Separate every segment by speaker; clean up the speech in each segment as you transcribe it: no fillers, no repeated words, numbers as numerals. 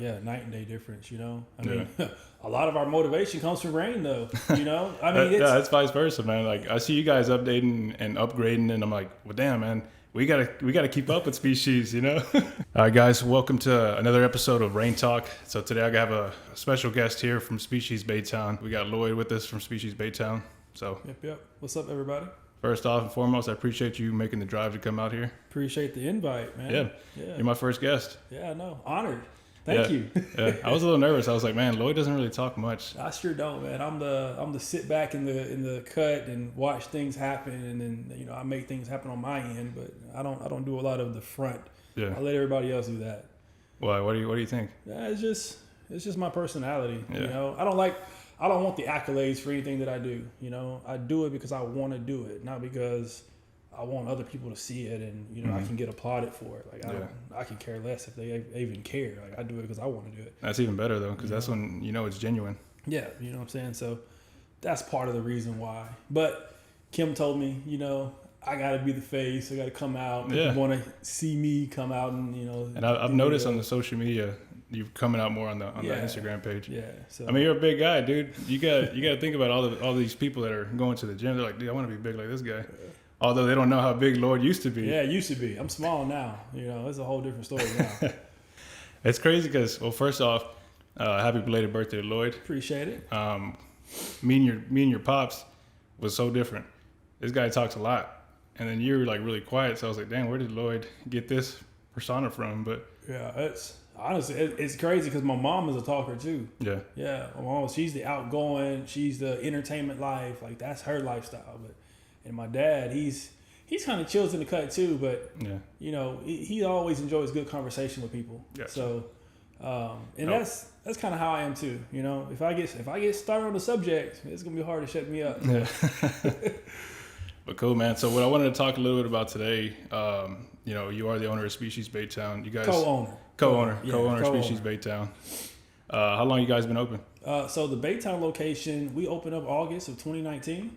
Speaker 1: Yeah, night and day difference, I mean, a lot of our motivation comes from rain, though, I mean,
Speaker 2: it's vice versa, man. Like I see you guys updating and upgrading, and I'm like, well, damn, man, we gotta keep up with Species. All right, guys, welcome to another episode of Rain Talk. So today I have a special guest here from Species Baytown. We got Lloyd with us from Species Baytown. So
Speaker 1: Yep. What's up, everybody?
Speaker 2: First off and foremost, I appreciate you making the drive to come out here.
Speaker 1: Appreciate the invite, man.
Speaker 2: Yeah. You're my first guest.
Speaker 1: Yeah, no, honored. Thank you.
Speaker 2: I was a little nervous. I was like, man, Lloyd doesn't really talk much.
Speaker 1: I sure don't, man. I'm the sit back in the cut and watch things happen, and then I make things happen on my end, but I don't do a lot of the front.
Speaker 2: Yeah.
Speaker 1: I let everybody else do that.
Speaker 2: Why? What do you think?
Speaker 1: Yeah, it's just my personality.
Speaker 2: Yeah.
Speaker 1: I don't want the accolades for anything that I do. I do it because I want to do it, not because I want other people to see it and I can get applauded for it. Like I can care less if they even care. Like I do it because I want to do it.
Speaker 2: That's even better though, because that's when it's genuine.
Speaker 1: Yeah, you know what I'm saying. So that's part of the reason why. But Kim told me, I got to be the face. I got to come out.
Speaker 2: Yeah.
Speaker 1: People want to see me come out and
Speaker 2: And I've noticed on the social media, you're coming out more on the Instagram page.
Speaker 1: Yeah. So
Speaker 2: I mean, you're a big guy, dude. You got to think about all these people that are going to the gym. They're like, dude, I want to be big like this guy. Although they don't know how big Lloyd used to be.
Speaker 1: Yeah, it used to be. I'm small now. It's a whole different story now.
Speaker 2: It's crazy because, well, first off, happy belated birthday to Lloyd.
Speaker 1: Appreciate it.
Speaker 2: Me and your pops was so different. This guy talks a lot, and then you're like really quiet. So I was like, damn, where did Lloyd get this persona from? But
Speaker 1: yeah, it's crazy because my mom is a talker too.
Speaker 2: Yeah.
Speaker 1: Yeah, my mom, she's the outgoing. She's the entertainment life. Like that's her lifestyle. And my dad, he's kind of chills in the cut too, but he always enjoys good conversation with people.
Speaker 2: Gotcha.
Speaker 1: So, that's kind of how I am too. If I get started on the subject, it's gonna be hard to shut me up.
Speaker 2: Yeah. But cool, man. So what I wanted to talk a little bit about today, you are the owner of Species Baytown. You guys co-owner of Species Baytown. How long you guys been open?
Speaker 1: So the Baytown location, we opened up August of 2019.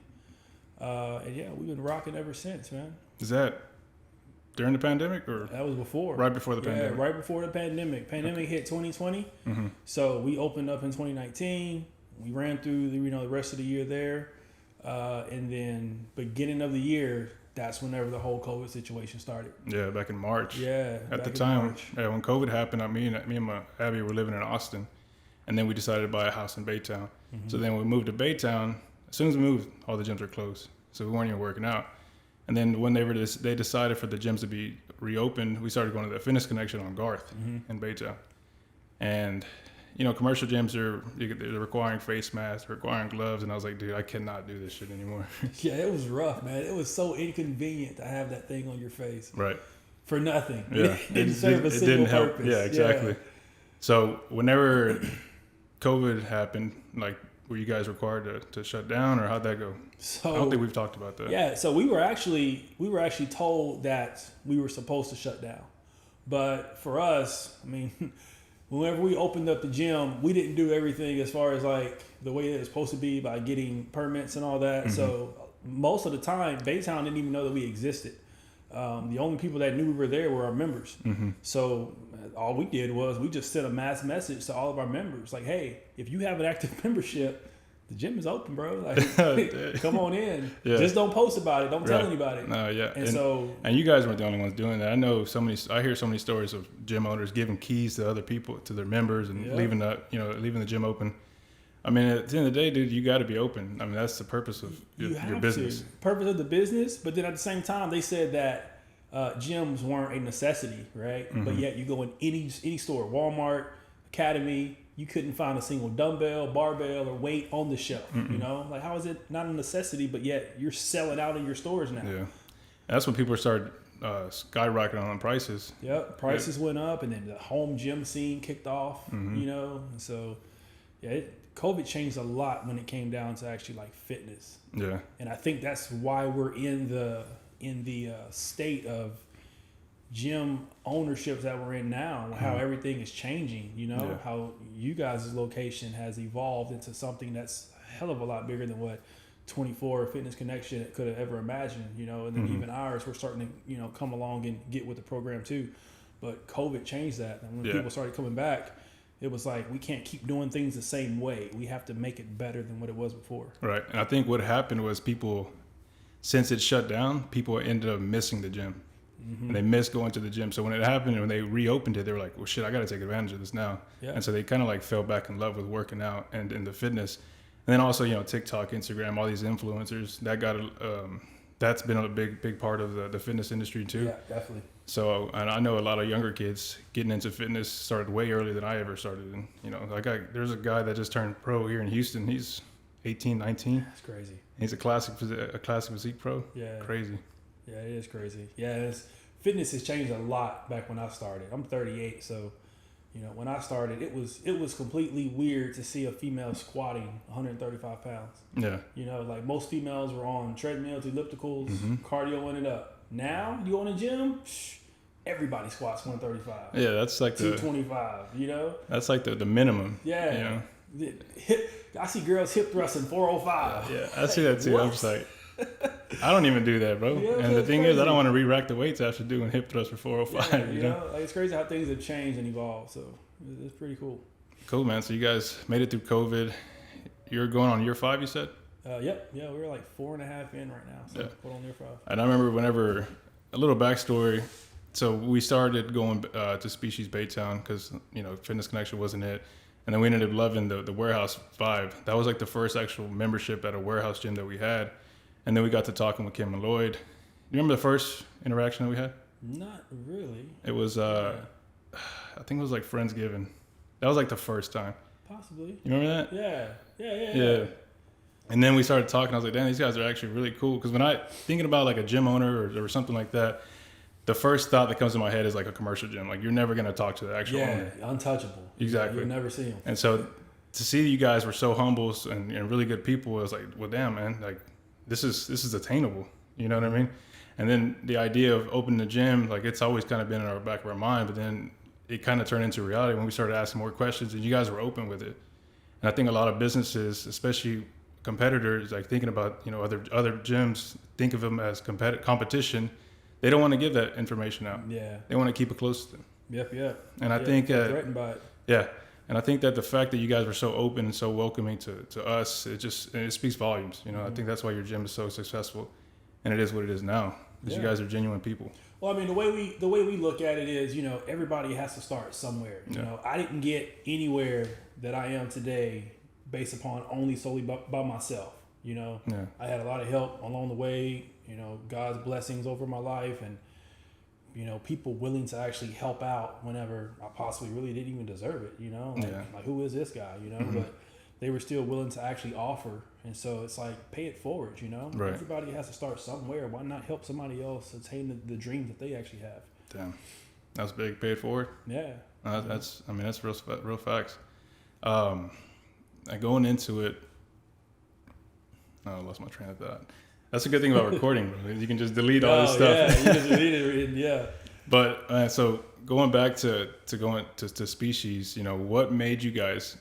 Speaker 1: And yeah, we've been rocking ever since, man.
Speaker 2: Is that during the pandemic or?
Speaker 1: That was before.
Speaker 2: Right before the pandemic.
Speaker 1: Yeah, right before the pandemic. Pandemic hit 2020.
Speaker 2: Mm-hmm.
Speaker 1: So we opened up in 2019. We ran through the rest of the year there. And then beginning of the year, that's whenever the whole COVID situation started.
Speaker 2: Yeah, back in March.
Speaker 1: Yeah.
Speaker 2: At the time, when COVID happened, me and my Abby were living in Austin, and then we decided to buy a house in Baytown. Mm-hmm. So then we moved to Baytown. As soon as we moved, all the gyms were closed, so we weren't even working out. And then when they decided for the gyms to be reopened, we started going to the Fitness Connection on Garth in Baytown. And commercial gyms they're requiring face masks, requiring gloves, and I was like, dude, I cannot do this shit anymore.
Speaker 1: Yeah, it was rough, man. It was so inconvenient to have that thing on your face,
Speaker 2: right?
Speaker 1: For nothing.
Speaker 2: Yeah,
Speaker 1: it didn't serve a single purpose.
Speaker 2: Yeah, exactly. Yeah. So whenever COVID happened, like, were you guys required to shut down, or how'd that go?
Speaker 1: So
Speaker 2: I don't think we've talked about that.
Speaker 1: Yeah, so we were actually told that we were supposed to shut down, but for us, I mean, whenever we opened up the gym, we didn't do everything as far as like the way it was supposed to be by getting permits and all that. Mm-hmm. So most of the time, Baytown didn't even know that we existed. The only people that knew we were there were our members. Mm-hmm. So all we did was we just sent a mass message to all of our members, like, hey, if you have an active membership, the gym is open, bro. Like, come on in. Yeah. Just don't post about it. Don't tell anybody.
Speaker 2: No, yeah.
Speaker 1: And
Speaker 2: you guys weren't the only ones doing that. I hear so many stories of gym owners giving keys to other people, to their members, and leaving the gym open. I mean, at the end of the day, dude, you got to be open. I mean, that's the purpose of your business.
Speaker 1: Purpose of the business, but then at the same time, they said that gyms weren't a necessity, right? Mm-hmm. But yet you go in any store, Walmart, Academy, you couldn't find a single dumbbell, barbell, or weight on the shelf. Mm-hmm. Like how is it not a necessity, but yet you're selling out in your stores now?
Speaker 2: Yeah, and that's when people started skyrocketing on prices.
Speaker 1: Yep, prices went up, and then the home gym scene kicked off.
Speaker 2: Mm-hmm.
Speaker 1: And so COVID changed a lot when it came down to actually like fitness.
Speaker 2: Yeah, and
Speaker 1: I think that's why we're in the state of gym ownerships that we're in now, how everything is changing, how you guys' location has evolved into something that's a hell of a lot bigger than what 24 Fitness Connection could have ever imagined, and then even ours, we're starting to, come along and get with the program too. But COVID changed that. And when people started coming back, it was like we can't keep doing things the same way. We have to make it better than what it was before.
Speaker 2: Right. And I think what happened was since it shut down, people ended up missing the gym.
Speaker 1: Mm-hmm.
Speaker 2: And they missed going to the gym. So when it happened and when they reopened it, they were like, well, shit, I got to take advantage of this now.
Speaker 1: Yeah.
Speaker 2: And so they kind of like fell back in love with working out and in the fitness. And then also, TikTok, Instagram, all these influencers, that's been a big part of the fitness industry too.
Speaker 1: Yeah, definitely.
Speaker 2: So, and I know a lot of younger kids getting into fitness started way earlier than I ever started. And, there's a guy that just turned pro here in Houston. He's 18, 19.
Speaker 1: That's crazy.
Speaker 2: He's a classic physique pro.
Speaker 1: Yeah.
Speaker 2: Crazy.
Speaker 1: Yeah, it is crazy. Yeah, fitness has changed a lot back when I started. I'm 38, so when I started, it was completely weird to see a female squatting 135 pounds.
Speaker 2: Yeah.
Speaker 1: Like most females were on treadmills, ellipticals,
Speaker 2: mm-hmm.
Speaker 1: cardio in it up. Now you on a gym, everybody squats 135.
Speaker 2: Yeah, that's like
Speaker 1: 225.
Speaker 2: That's like the minimum.
Speaker 1: Yeah. I see girls hip thrusting 405.
Speaker 2: Yeah, I see that too.
Speaker 1: What?
Speaker 2: I'm just like, I don't even do that, bro.
Speaker 1: Yeah,
Speaker 2: and the thing is, I don't
Speaker 1: crazy.
Speaker 2: want to re-rack the weights after doing hip thrust for 405.
Speaker 1: Yeah, like it's crazy how things have changed and evolved. So it's pretty cool.
Speaker 2: Cool, man. So you guys made it through COVID. You're going on year 5, you said?
Speaker 1: Yep. Yeah, we're like 4.5 in right now. So put on year 5.
Speaker 2: And I remember a little backstory. So we started going to Species Baytown because, Fitness Connection wasn't it. And then we ended up loving the Warehouse 5. That was like the first actual membership at a warehouse gym that we had. And then we got to talking with Kim and Lloyd. You remember the first interaction that we had?
Speaker 1: Not really.
Speaker 2: It was, I think it was like Friendsgiving. That was like the first time.
Speaker 1: Possibly.
Speaker 2: You remember that?
Speaker 1: Yeah.
Speaker 2: And then we started talking. I was like, damn, these guys are actually really cool. Because when thinking about like a gym owner or something like that, the first thought that comes to my head is like a commercial gym. Like you're never going to talk to the actual owner.
Speaker 1: Untouchable.
Speaker 2: Exactly.
Speaker 1: You'll never see them.
Speaker 2: And so to see you guys were so humble and really good people, I was like, well, damn, man, like this is attainable. You know what I mean? And then the idea of opening the gym, like it's always kind of been in our back of our mind, but then it kind of turned into reality when we started asking more questions and you guys were open with it. And I think a lot of businesses, especially competitors, like thinking about, other gyms, think of them as competition. They don't want to give that information out.
Speaker 1: Yeah.
Speaker 2: They want to keep it close to them.
Speaker 1: Yep.
Speaker 2: And I think
Speaker 1: threatened by it.
Speaker 2: Yeah. And I think that the fact that you guys were so open and so welcoming to us, it speaks volumes. I think that's why your gym is so successful, and it is what it is now. Because you guys are genuine people.
Speaker 1: Well, I mean, the way we look at it is, everybody has to start somewhere. I didn't get anywhere that I am today based upon solely by myself. I had a lot of help along the way. God's blessings over my life, and people willing to actually help out whenever I possibly really didn't even deserve it, like who is this guy,
Speaker 2: Mm-hmm.
Speaker 1: but they were still willing to actually offer. And so it's like, pay it forward,
Speaker 2: Right.
Speaker 1: Everybody has to start somewhere. Why not help somebody else attain the dreams that they actually have?
Speaker 2: Damn. That's big. Pay it forward.
Speaker 1: Yeah.
Speaker 2: That's real facts. Going into it, I lost my train of thought. That's a good thing about recording, bro. You can just delete all this stuff.
Speaker 1: Yeah, you just delete it. Yeah.
Speaker 2: But so going back to Species, what made you guys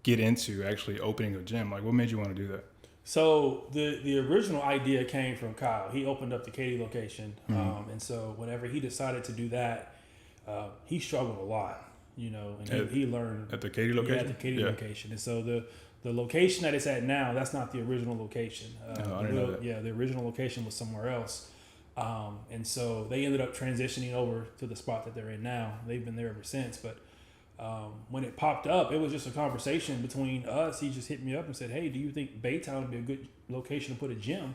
Speaker 2: get into actually opening a gym? Like, what made you want to do that?
Speaker 1: So the original idea came from Kyle. He opened up the Katy location, and so whenever he decided to do that, he struggled a lot, and he learned
Speaker 2: at the Katy location.
Speaker 1: Yeah, at the Katy location, and so the location that it's at now, that's not the original location.
Speaker 2: I didn't know that.
Speaker 1: Yeah, the original location was somewhere else. And so they ended up transitioning over to the spot that they're in now. They've been there ever since. But when it popped up, it was just a conversation between us. He just hit me up and said, hey, do you think Baytown would be a good location to put a gym?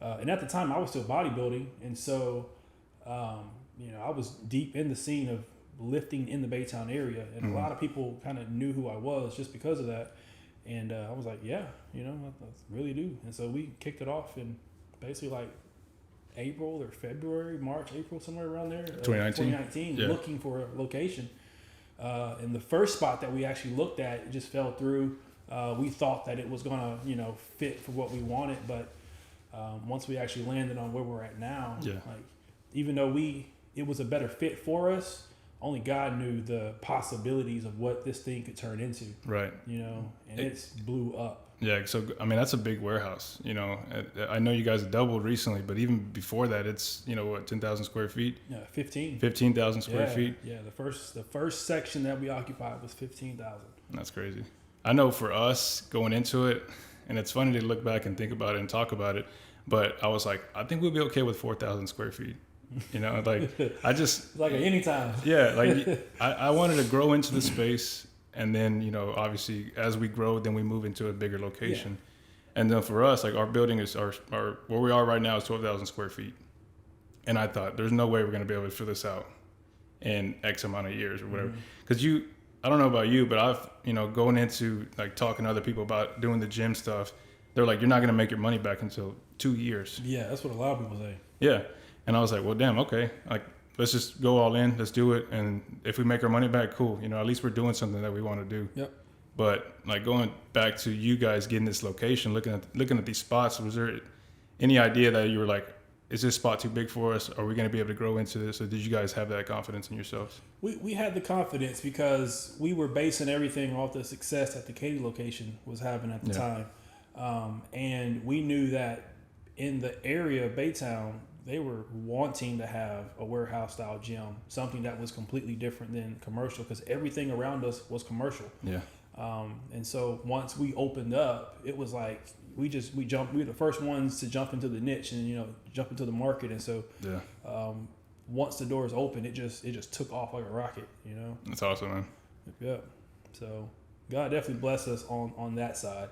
Speaker 1: And at the time, I was still bodybuilding. And so, I was deep in the scene of lifting in the Baytown area. And a lot of people kind of knew who I was just because of that. And I was like, yeah, I really do. And so we kicked it off in basically like April or February, March, April, somewhere around there. 2019, looking for a location. And the first spot that we actually looked at, it just fell through. We thought that it was going to, fit for what we wanted. But once we actually landed on where we're at now, like even though it was a better fit for us, only God knew the possibilities of what this thing could turn into.
Speaker 2: Right.
Speaker 1: You know, and it's blew up.
Speaker 2: Yeah, so I mean that's a big warehouse. You know, I know you guys doubled recently, but even before that, it's 10,000 square feet.
Speaker 1: Yeah, 15.
Speaker 2: 15,000 square feet.
Speaker 1: Yeah, the first section that we occupied was 15,000.
Speaker 2: That's crazy. I know for us going into it, and it's funny to look back and think about it and talk about it, but I was like, I think we'll be okay with 4,000 square feet. You know, like I just
Speaker 1: like anytime.
Speaker 2: Yeah, like I wanted to grow into the space. And then, obviously, as we grow, then we move into a bigger location. Yeah. And then for us, like our building is our where we are right now is 12,000 square feet. And I thought, there's no way we're going to be able to fill this out in X amount of years or whatever. Because I don't know about you, but I've, going into like talking to other people about doing the gym stuff, they're like, you're not going to make your money back until 2 years.
Speaker 1: Yeah, that's what a lot of people say.
Speaker 2: Yeah. And I was like, well, damn, okay. Like, let's just go all in. Let's do it. And if we make our money back, cool. At least we're doing something that we want to do.
Speaker 1: Yep.
Speaker 2: But like going back to you guys getting this location, looking at these spots, was there any idea that you were like, is this spot too big for us? Are we going to be able to grow into this? Or did you guys have that confidence in yourselves?
Speaker 1: We had the confidence because we were basing everything off the success that the Katy location was having at the time. And we knew that in the area of Baytown, they were wanting to have a warehouse style gym, something that was completely different than commercial because everything around us was commercial.
Speaker 2: Yeah.
Speaker 1: And so once we opened up, it was like we were the first ones to jump into the niche and jump into the market. And so once the doors opened, it just took off like a rocket.
Speaker 2: That's awesome, man.
Speaker 1: Yeah. So God definitely blessed us on that side.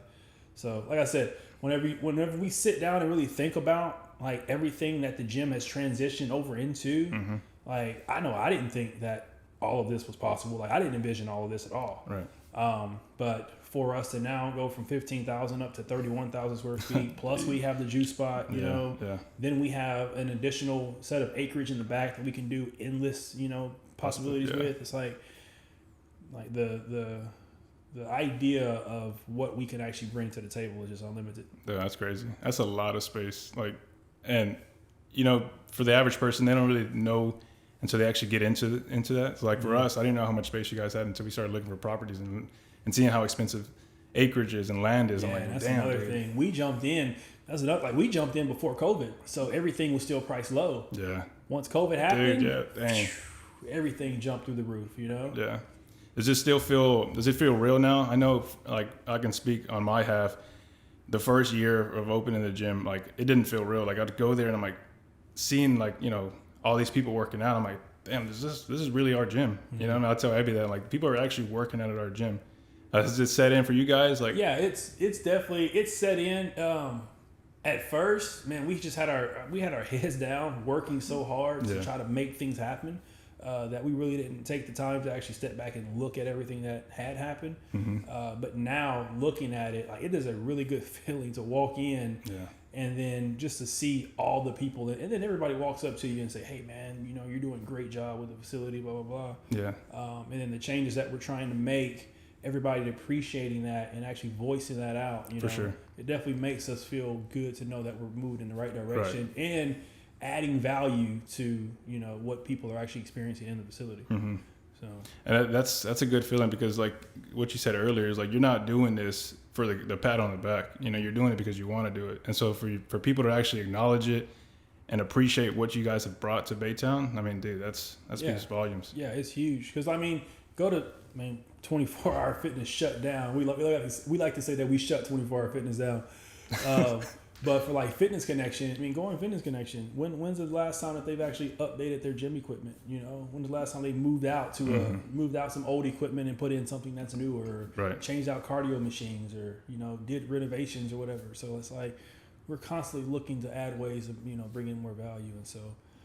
Speaker 1: So like I said, whenever we sit down and really think about like everything that the gym has transitioned over into, like I know I didn't think that all of this was possible. Like I didn't envision all of this at all.
Speaker 2: Right.
Speaker 1: But for us to now go from 15,000 up to 31,000 square feet, plus we have the juice spot, then we have an additional set of acreage in the back that we can do endless, possibilities with. It's like the idea of what we can actually bring to the table is just unlimited.
Speaker 2: Yeah, that's crazy. That's a lot of space. Like, and for the average person, they don't really know until they actually get into that. So like for us, I didn't know how much space you guys had until we started looking for properties and seeing how expensive acreage is and land is.
Speaker 1: Yeah,
Speaker 2: I'm like,
Speaker 1: that's
Speaker 2: damn,
Speaker 1: another thing. We jumped in. That's another. Like we jumped in before COVID, so everything was still priced low.
Speaker 2: Yeah.
Speaker 1: Once COVID happened,
Speaker 2: dang.
Speaker 1: Everything jumped through the roof.
Speaker 2: Yeah. Does it feel real now? I know, like, I can speak on my half. The first year of opening the gym, like, it didn't feel real. Like, I'd go there and I'm like, seeing, like, all these people working out. I'm like, damn, this is really our gym. And I'll tell Abby that, like, people are actually working out at our gym. Has it set in for you guys? Like,
Speaker 1: yeah, it's definitely set in. At first, man, we just had our heads down, working so hard to try to make things happen. That we really didn't take the time to actually step back and look at everything that had happened. But now looking at it, like it is a really good feeling to walk in and then just to see all the people and then everybody walks up to you and say, hey man, you're doing a great job with the facility, blah, blah, blah.
Speaker 2: Yeah.
Speaker 1: And then the changes that we're trying to make, everybody appreciating that and actually voicing that out,
Speaker 2: For sure.
Speaker 1: It definitely makes us feel good to know that we're moving in the right direction and adding value to what people are actually experiencing in the facility. So
Speaker 2: and that's a good feeling because like what you said earlier is like you're not doing this for the pat on the back. You're doing it because you want to do it. And so for people to actually acknowledge it and appreciate what you guys have brought to Baytown, I mean, dude, that's speaks volumes.
Speaker 1: Yeah, it's huge because 24-hour fitness shut down. We like to say that we shut 24-hour fitness down. But for like Fitness Connection, going Fitness Connection, when's the last time that they've actually updated their gym equipment? When's the last time they moved out some old equipment and put in something that's newer, or changed out cardio machines, or did renovations or whatever. So it's like we're constantly looking to add ways of bring in more value, and so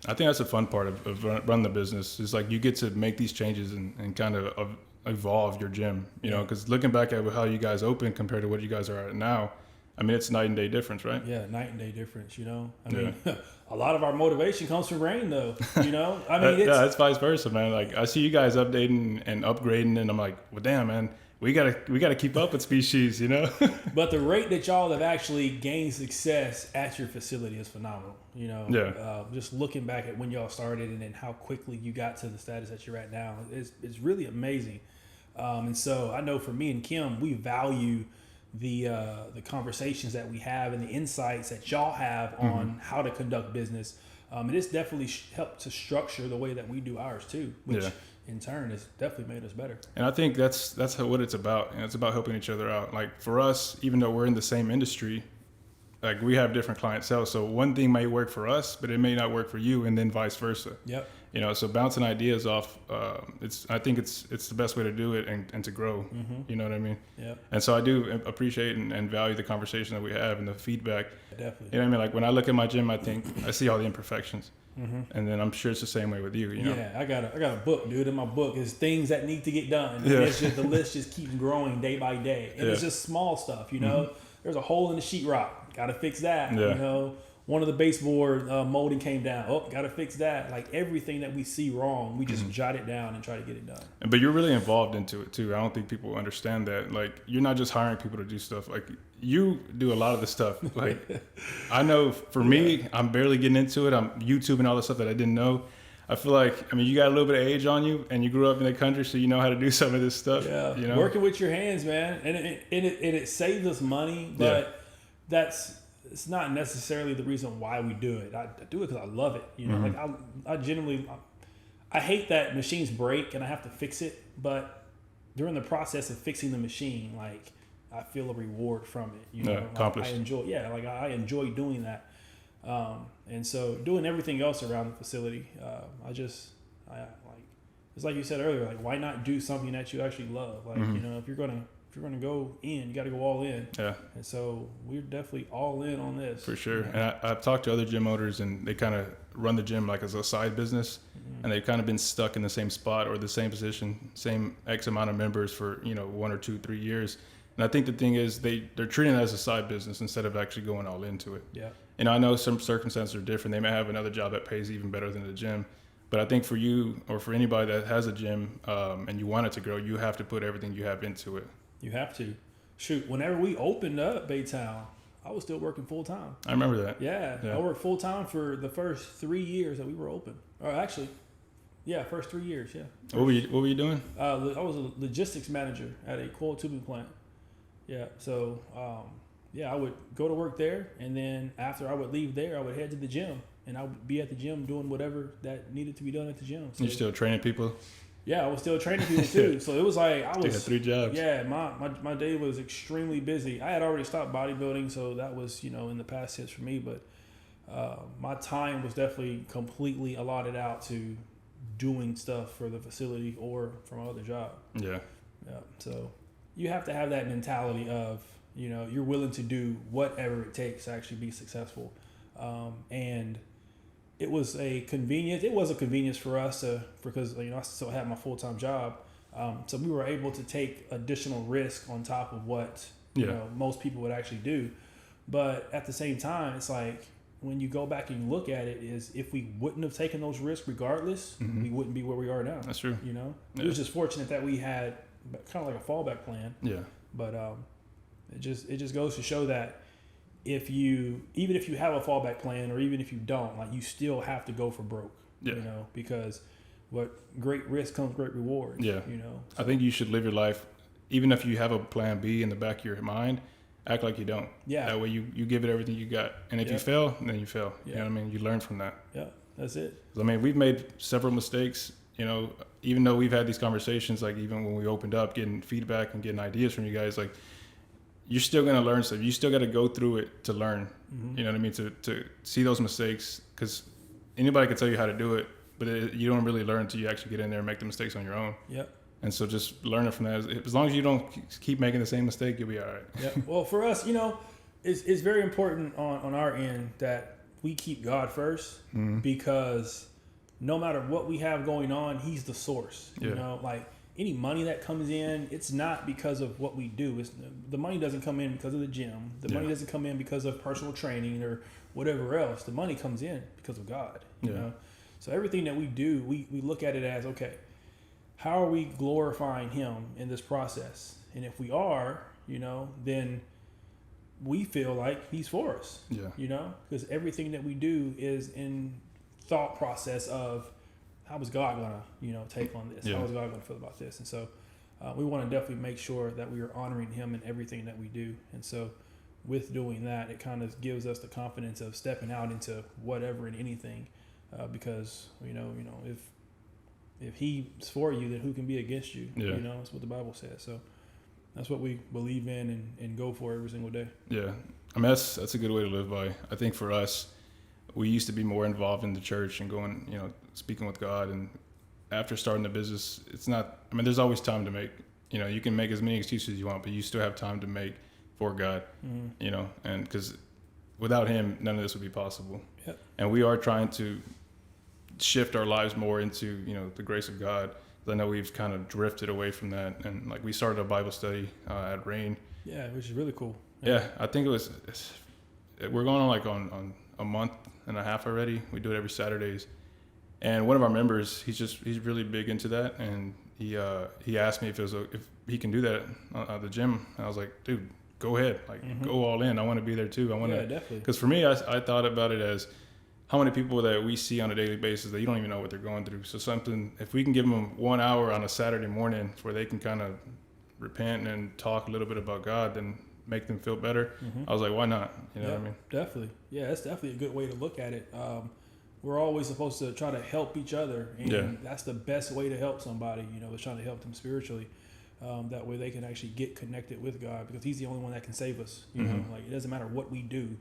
Speaker 2: I think that's a fun part of running the business. Is like you get to make these changes and kind of evolve your gym. Because looking back at how you guys opened compared to what you guys are at now. I mean, it's night and day difference, right?
Speaker 1: Yeah, night and day difference, you know? I mean, a lot of our motivation comes from rain, though, you know? I mean,
Speaker 2: it's vice versa, man. Like, I see you guys updating and upgrading, and I'm like, well, damn, man, we gotta keep up with Species, you know?
Speaker 1: But the rate that y'all have actually gained success at your facility is phenomenal, you know?
Speaker 2: Yeah.
Speaker 1: Just looking back at when y'all started and then how quickly you got to the status that you're at now, it's really amazing. And so I know for me and Kim, we value the conversations that we have and the insights that y'all have on how to conduct business. And it's definitely helped to structure the way that we do ours too, which in turn has definitely made us better.
Speaker 2: And I think that's what it's about. And it's about helping each other out. Like for us, even though we're in the same industry, like we have different clientele. So one thing may work for us, but it may not work for you, and then vice versa.
Speaker 1: Yep.
Speaker 2: You know, so bouncing ideas off, I think it's the best way to do it and to grow. You know what I mean?
Speaker 1: Yeah.
Speaker 2: And so I do appreciate and value the conversation that we have and the feedback.
Speaker 1: Definitely.
Speaker 2: You know what I mean? Like when I look at my gym, I see all the imperfections, and then I'm sure it's the same way with you. You know?
Speaker 1: Yeah, I got a book, dude. In my book is things that need to get done. And it's just the list just keeps growing day by day, and it's just small stuff. You know, there's a hole in the sheetrock, got to fix that.
Speaker 2: Yeah.
Speaker 1: You know. One of the baseboard molding came down. Oh, got to fix that. Like everything that we see wrong, we just jot it down and try to get it done.
Speaker 2: But you're really involved into it too. I don't think people understand that. Like you're not just hiring people to do stuff. Like you do a lot of the stuff. Like I know for me, I'm barely getting into it. I'm YouTubing all the stuff that I didn't know. I feel like, I mean, you got a little bit of age on you and you grew up in the country, so you know how to do some of this stuff.
Speaker 1: Yeah,
Speaker 2: you know?
Speaker 1: Working with your hands, man. And it saves us money, but it's not necessarily the reason why we do it. I do it because I love it. You know, like I genuinely, I hate that machines break and I have to fix it. But during the process of fixing the machine, like I feel a reward from it. You know,
Speaker 2: accomplished.
Speaker 1: I enjoy doing that. And so doing everything else around the facility, it's like you said earlier, like why not do something that you actually love? Like, you know, if you're gonna go in, you got to go all in. Yeah. And so we're definitely all in on this.
Speaker 2: For sure. And I've talked to other gym owners, and they kind of run the gym like as a side business, and they've kind of been stuck in the same spot or the same position, same X amount of members for 1 or 2, 3 years. And I think the thing is they're treating it as a side business instead of actually going all into it.
Speaker 1: Yeah.
Speaker 2: And I know some circumstances are different. They may have another job that pays even better than the gym. But I think for you or for anybody that has a gym and you want it to grow, you have to put everything you have into it.
Speaker 1: You have to. Shoot, whenever we opened up Baytown, I was still working full time.
Speaker 2: I remember that.
Speaker 1: Yeah. I worked full time for the first 3 years that we were open. Or actually, first 3 years, yeah.
Speaker 2: What were you doing?
Speaker 1: I was a logistics manager at a coiled tubing plant. Yeah. So, I would go to work there, and then after I would leave there, I would head to the gym, and I would be at the gym doing whatever that needed to be done at the gym. So,
Speaker 2: you're still training people?
Speaker 1: Yeah, I was still training people too. So it was like I was.
Speaker 2: You had 3 jobs.
Speaker 1: Yeah, my day was extremely busy. I had already stopped bodybuilding, so that was in the past tense for me. But my time was definitely completely allotted out to doing stuff for the facility or for my other job. Yeah. Yeah. So you have to have that mentality of you're willing to do whatever it takes to actually be successful, and. It was a convenience for us because I still had my full-time job. So we were able to take additional risk on top of what most people would actually do. But at the same time, it's like when you go back and look at it, is if we wouldn't have taken those risks regardless, we wouldn't be where we are now.
Speaker 2: That's true.
Speaker 1: It was just fortunate that we had kind of like a fallback plan. Yeah. But it just goes to show that even if you have a fallback plan, or even if you don't, like you still have to go for broke. Yeah. Because what great risk comes great reward. Yeah.
Speaker 2: I think you should live your life, even if you have a plan B in the back of your mind, act like you don't. Yeah. That way you give it everything you got. And if you fail, then you fail. Yeah. You know what I mean? You learn from that.
Speaker 1: Yeah. That's it.
Speaker 2: I mean, we've made several mistakes, even though we've had these conversations, like even when we opened up, getting feedback and getting ideas from you guys, like, you're still going to learn stuff. You still got to go through it to learn. You know what I mean? To see those mistakes, because anybody can tell you how to do it, but you don't really learn until you actually get in there and make the mistakes on your own. Yep. And so just learning from that. As long as you don't keep making the same mistake, you'll be all right.
Speaker 1: Yeah. Well, for us, it's very important on our end that we keep God first, because no matter what we have going on, He's the source. Like any money that comes in, it's not because of what we do. The money doesn't come in because of the gym. The money doesn't come in because of personal training or whatever else. The money comes in because of God. You know, so everything that we do, we look at it as, okay, how are we glorifying Him in this process? And if we are, you know, then we feel like He's for us. Yeah. You know, because everything that we do is in thought process of, how is God gonna, you know, take on this? How is God gonna feel about this? And so we want to definitely make sure that we are honoring Him in everything that we do. And so with doing that, it kind of gives us the confidence of stepping out into whatever and anything, because you know, if He's for you, then who can be against you? You know, that's what the Bible says. So that's what we believe in and go for every single day. Yeah,
Speaker 2: I mean that's a good way to live by. I think for us, we used to be more involved in the church and going, you know, speaking with God. And after starting the business, it's not, I mean, there's always time to make, you know, you can make as many excuses as you want, but you still have time to make for God, you know, and because without Him, none of this would be possible. Yep. And we are trying to shift our lives more into, you know, the grace of God. I know we've kind of drifted away from that. And like we started a Bible study at Rain.
Speaker 1: Yeah, which is really cool.
Speaker 2: Yeah, I think we're going on like on a month and a half already. We do it every Saturdays. And one of our members, he's really big into that. And he asked me if he can do that at the gym. And I was like, dude, go ahead. Like, go all in. I want to be there too.
Speaker 1: Definitely.
Speaker 2: Because for me, I thought about it as how many people that we see on a daily basis that you don't even know what they're going through. So if we can give them 1 hour on a Saturday morning where they can kind of repent and talk a little bit about God, then make them feel better. I was like, why not? You know what I mean?
Speaker 1: Definitely. Yeah, that's definitely a good way to look at it. We're always supposed to try to help each other. And that's the best way to help somebody, you know, is trying to help them spiritually. That way they can actually get connected with God, because He's the only one that can save us. You know, like it doesn't matter what we do.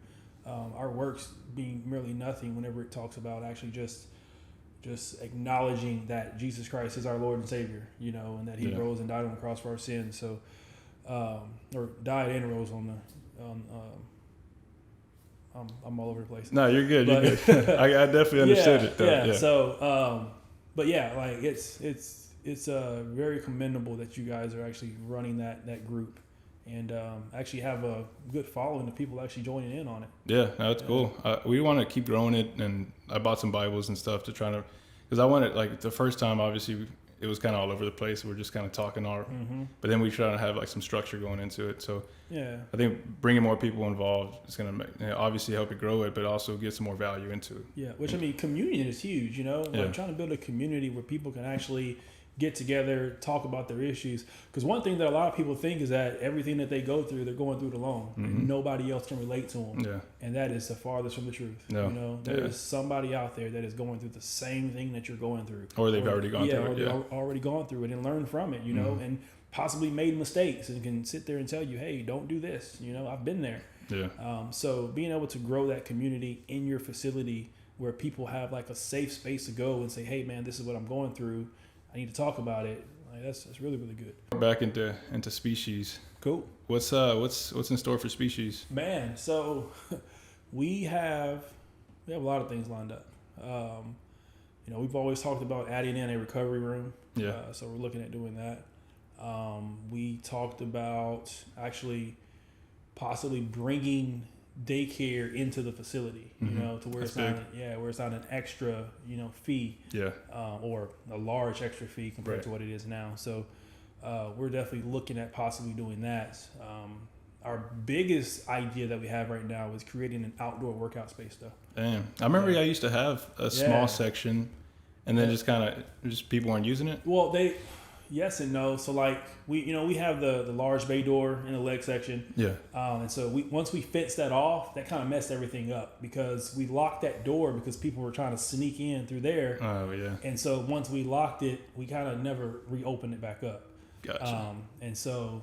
Speaker 1: Our works being merely nothing whenever it talks about actually just acknowledging that Jesus Christ is our Lord and Savior, you know, and that He rose and died on the cross for our sins. So, or died and rose on I'm all over the place.
Speaker 2: No, you're good. You're good. I definitely understood it though.
Speaker 1: Yeah. So, but yeah, like it's very commendable that you guys are actually running that group. And actually have a good following of people actually joining in on it. Yeah,
Speaker 2: that's cool. We want to keep growing it, and I bought some Bibles and stuff to try to, because I wanted, like the first time, obviously it was kind of all over the place. We're just kind of talking but then we try to have like some structure going into it. So I think bringing more people involved is going to obviously help you grow it, but also get some more value into it.
Speaker 1: Yeah, which I mean, communion is huge. You know, like trying to build a community where people can actually get together, talk about their issues. Because one thing that a lot of people think is that everything that they go through, they're going through it alone. And nobody else can relate to them. Yeah. And that is the farthest from the truth. No. You know, there is somebody out there that is going through the same thing that you're going through.
Speaker 2: Or they've already gone through it.
Speaker 1: Or they've already gone through it and learned from it, you know, and possibly made mistakes and can sit there and tell you, hey, don't do this. You know, I've been there. Yeah. So being able to grow that community in your facility where people have like a safe space to go and say, hey, man, this is what I'm going through. I need to talk about it. Like, that's really, really good.
Speaker 2: Back into Species.
Speaker 1: Cool.
Speaker 2: What's in store for Species?
Speaker 1: Man, so we have a lot of things lined up. You know, we've always talked about adding in a recovery room. Yeah. So we're looking at doing that. We talked about actually possibly bringing daycare into the facility, you know, to where it's not an extra, you know, fee, or a large extra fee compared to what it is now. So we're definitely looking at possibly doing that. Our biggest idea that we have right now is creating an outdoor workout space, though.
Speaker 2: Damn, I remember I used to have a small section, and then just people weren't using it.
Speaker 1: Well, yes and no. So like we have the large bay door in the leg section. Yeah. And so once we fenced that off, that kind of messed everything up because we locked that door because people were trying to sneak in through there. Oh yeah. And so once we locked it, we kind of never reopened it back up. Gotcha. And so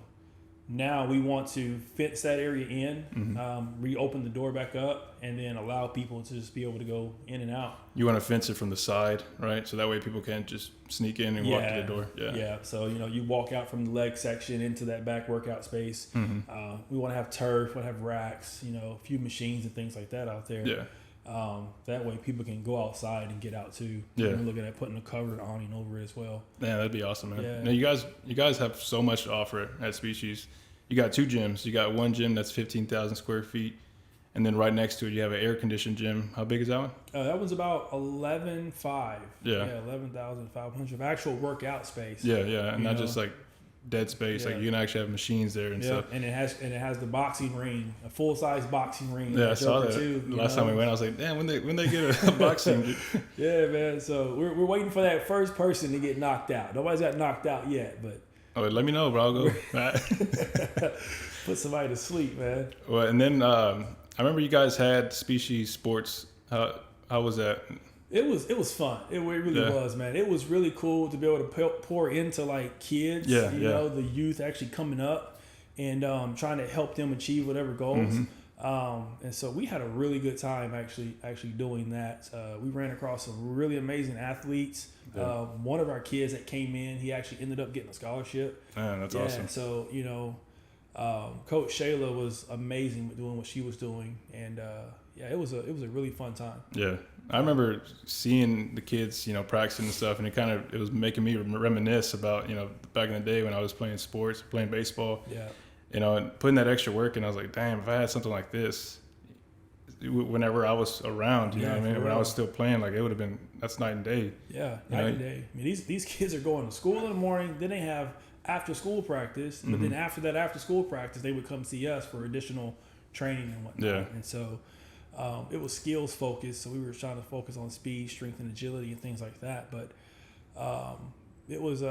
Speaker 1: now we want to fence that area in, reopen the door back up, and then allow people to just be able to go in and out.
Speaker 2: You want to fence it from the side, right? So that way people can't just sneak in and walk to the door.
Speaker 1: Yeah. So, you know, you walk out from the leg section into that back workout space. We want to have turf, we want to have racks, you know, a few machines and things like that out there. Yeah. That way people can go outside and get out too.
Speaker 2: Yeah.
Speaker 1: We're looking at putting a covered awning over it as well.
Speaker 2: Yeah, that'd be awesome, man.
Speaker 1: Yeah.
Speaker 2: Now, you guys have so much to offer at Species. You got 2 gyms. You got one gym that's 15,000 square feet, and then right next to it you have an air conditioned gym. How big is that one?
Speaker 1: That one's about 11,500.
Speaker 2: Yeah.
Speaker 1: 11,500 of actual workout space.
Speaker 2: Yeah, and not
Speaker 1: know?
Speaker 2: just like dead space.
Speaker 1: Yeah.
Speaker 2: Like you can actually have machines there and stuff.
Speaker 1: And it has the boxing ring, a full size boxing ring.
Speaker 2: Yeah, I saw that.
Speaker 1: Too,
Speaker 2: the last time we went, I was like, damn, when they get a boxing?
Speaker 1: Yeah, man. So we're waiting for that first person to get knocked out. Nobody's got knocked out yet, but
Speaker 2: Oh, let me know, bro. I'll go.
Speaker 1: put somebody to sleep, man.
Speaker 2: Well, and then I remember you guys had Species Sports. How was that?
Speaker 1: It was fun. It really was, man. It was really cool to be able to pour into like kids, you know, the youth actually coming up and trying to help them achieve whatever goals. And so we had a really good time actually doing that. We ran across some really amazing athletes. One of our kids that came in, he actually ended up getting a scholarship.
Speaker 2: Man, that's awesome.
Speaker 1: So, you know, Coach Shayla was amazing with doing what she was doing. And it was a really fun time.
Speaker 2: Yeah. I remember seeing the kids, you know, practicing and stuff, and it was making me reminisce about, you know, back in the day when I was playing sports, playing baseball.
Speaker 1: Yeah.
Speaker 2: You know, and putting that extra work in, I was like, damn, if I had something like this whenever I was around, you know what I mean? When I was still playing, like, it would have been, that's night and day.
Speaker 1: Yeah, night and day. I mean, these kids are going to school in the morning, then they have after school practice, but then after that after school practice, they would come see us for additional training and whatnot.
Speaker 2: Yeah.
Speaker 1: And so it was skills focused, so we were trying to focus on speed, strength, and agility and things like that. But it was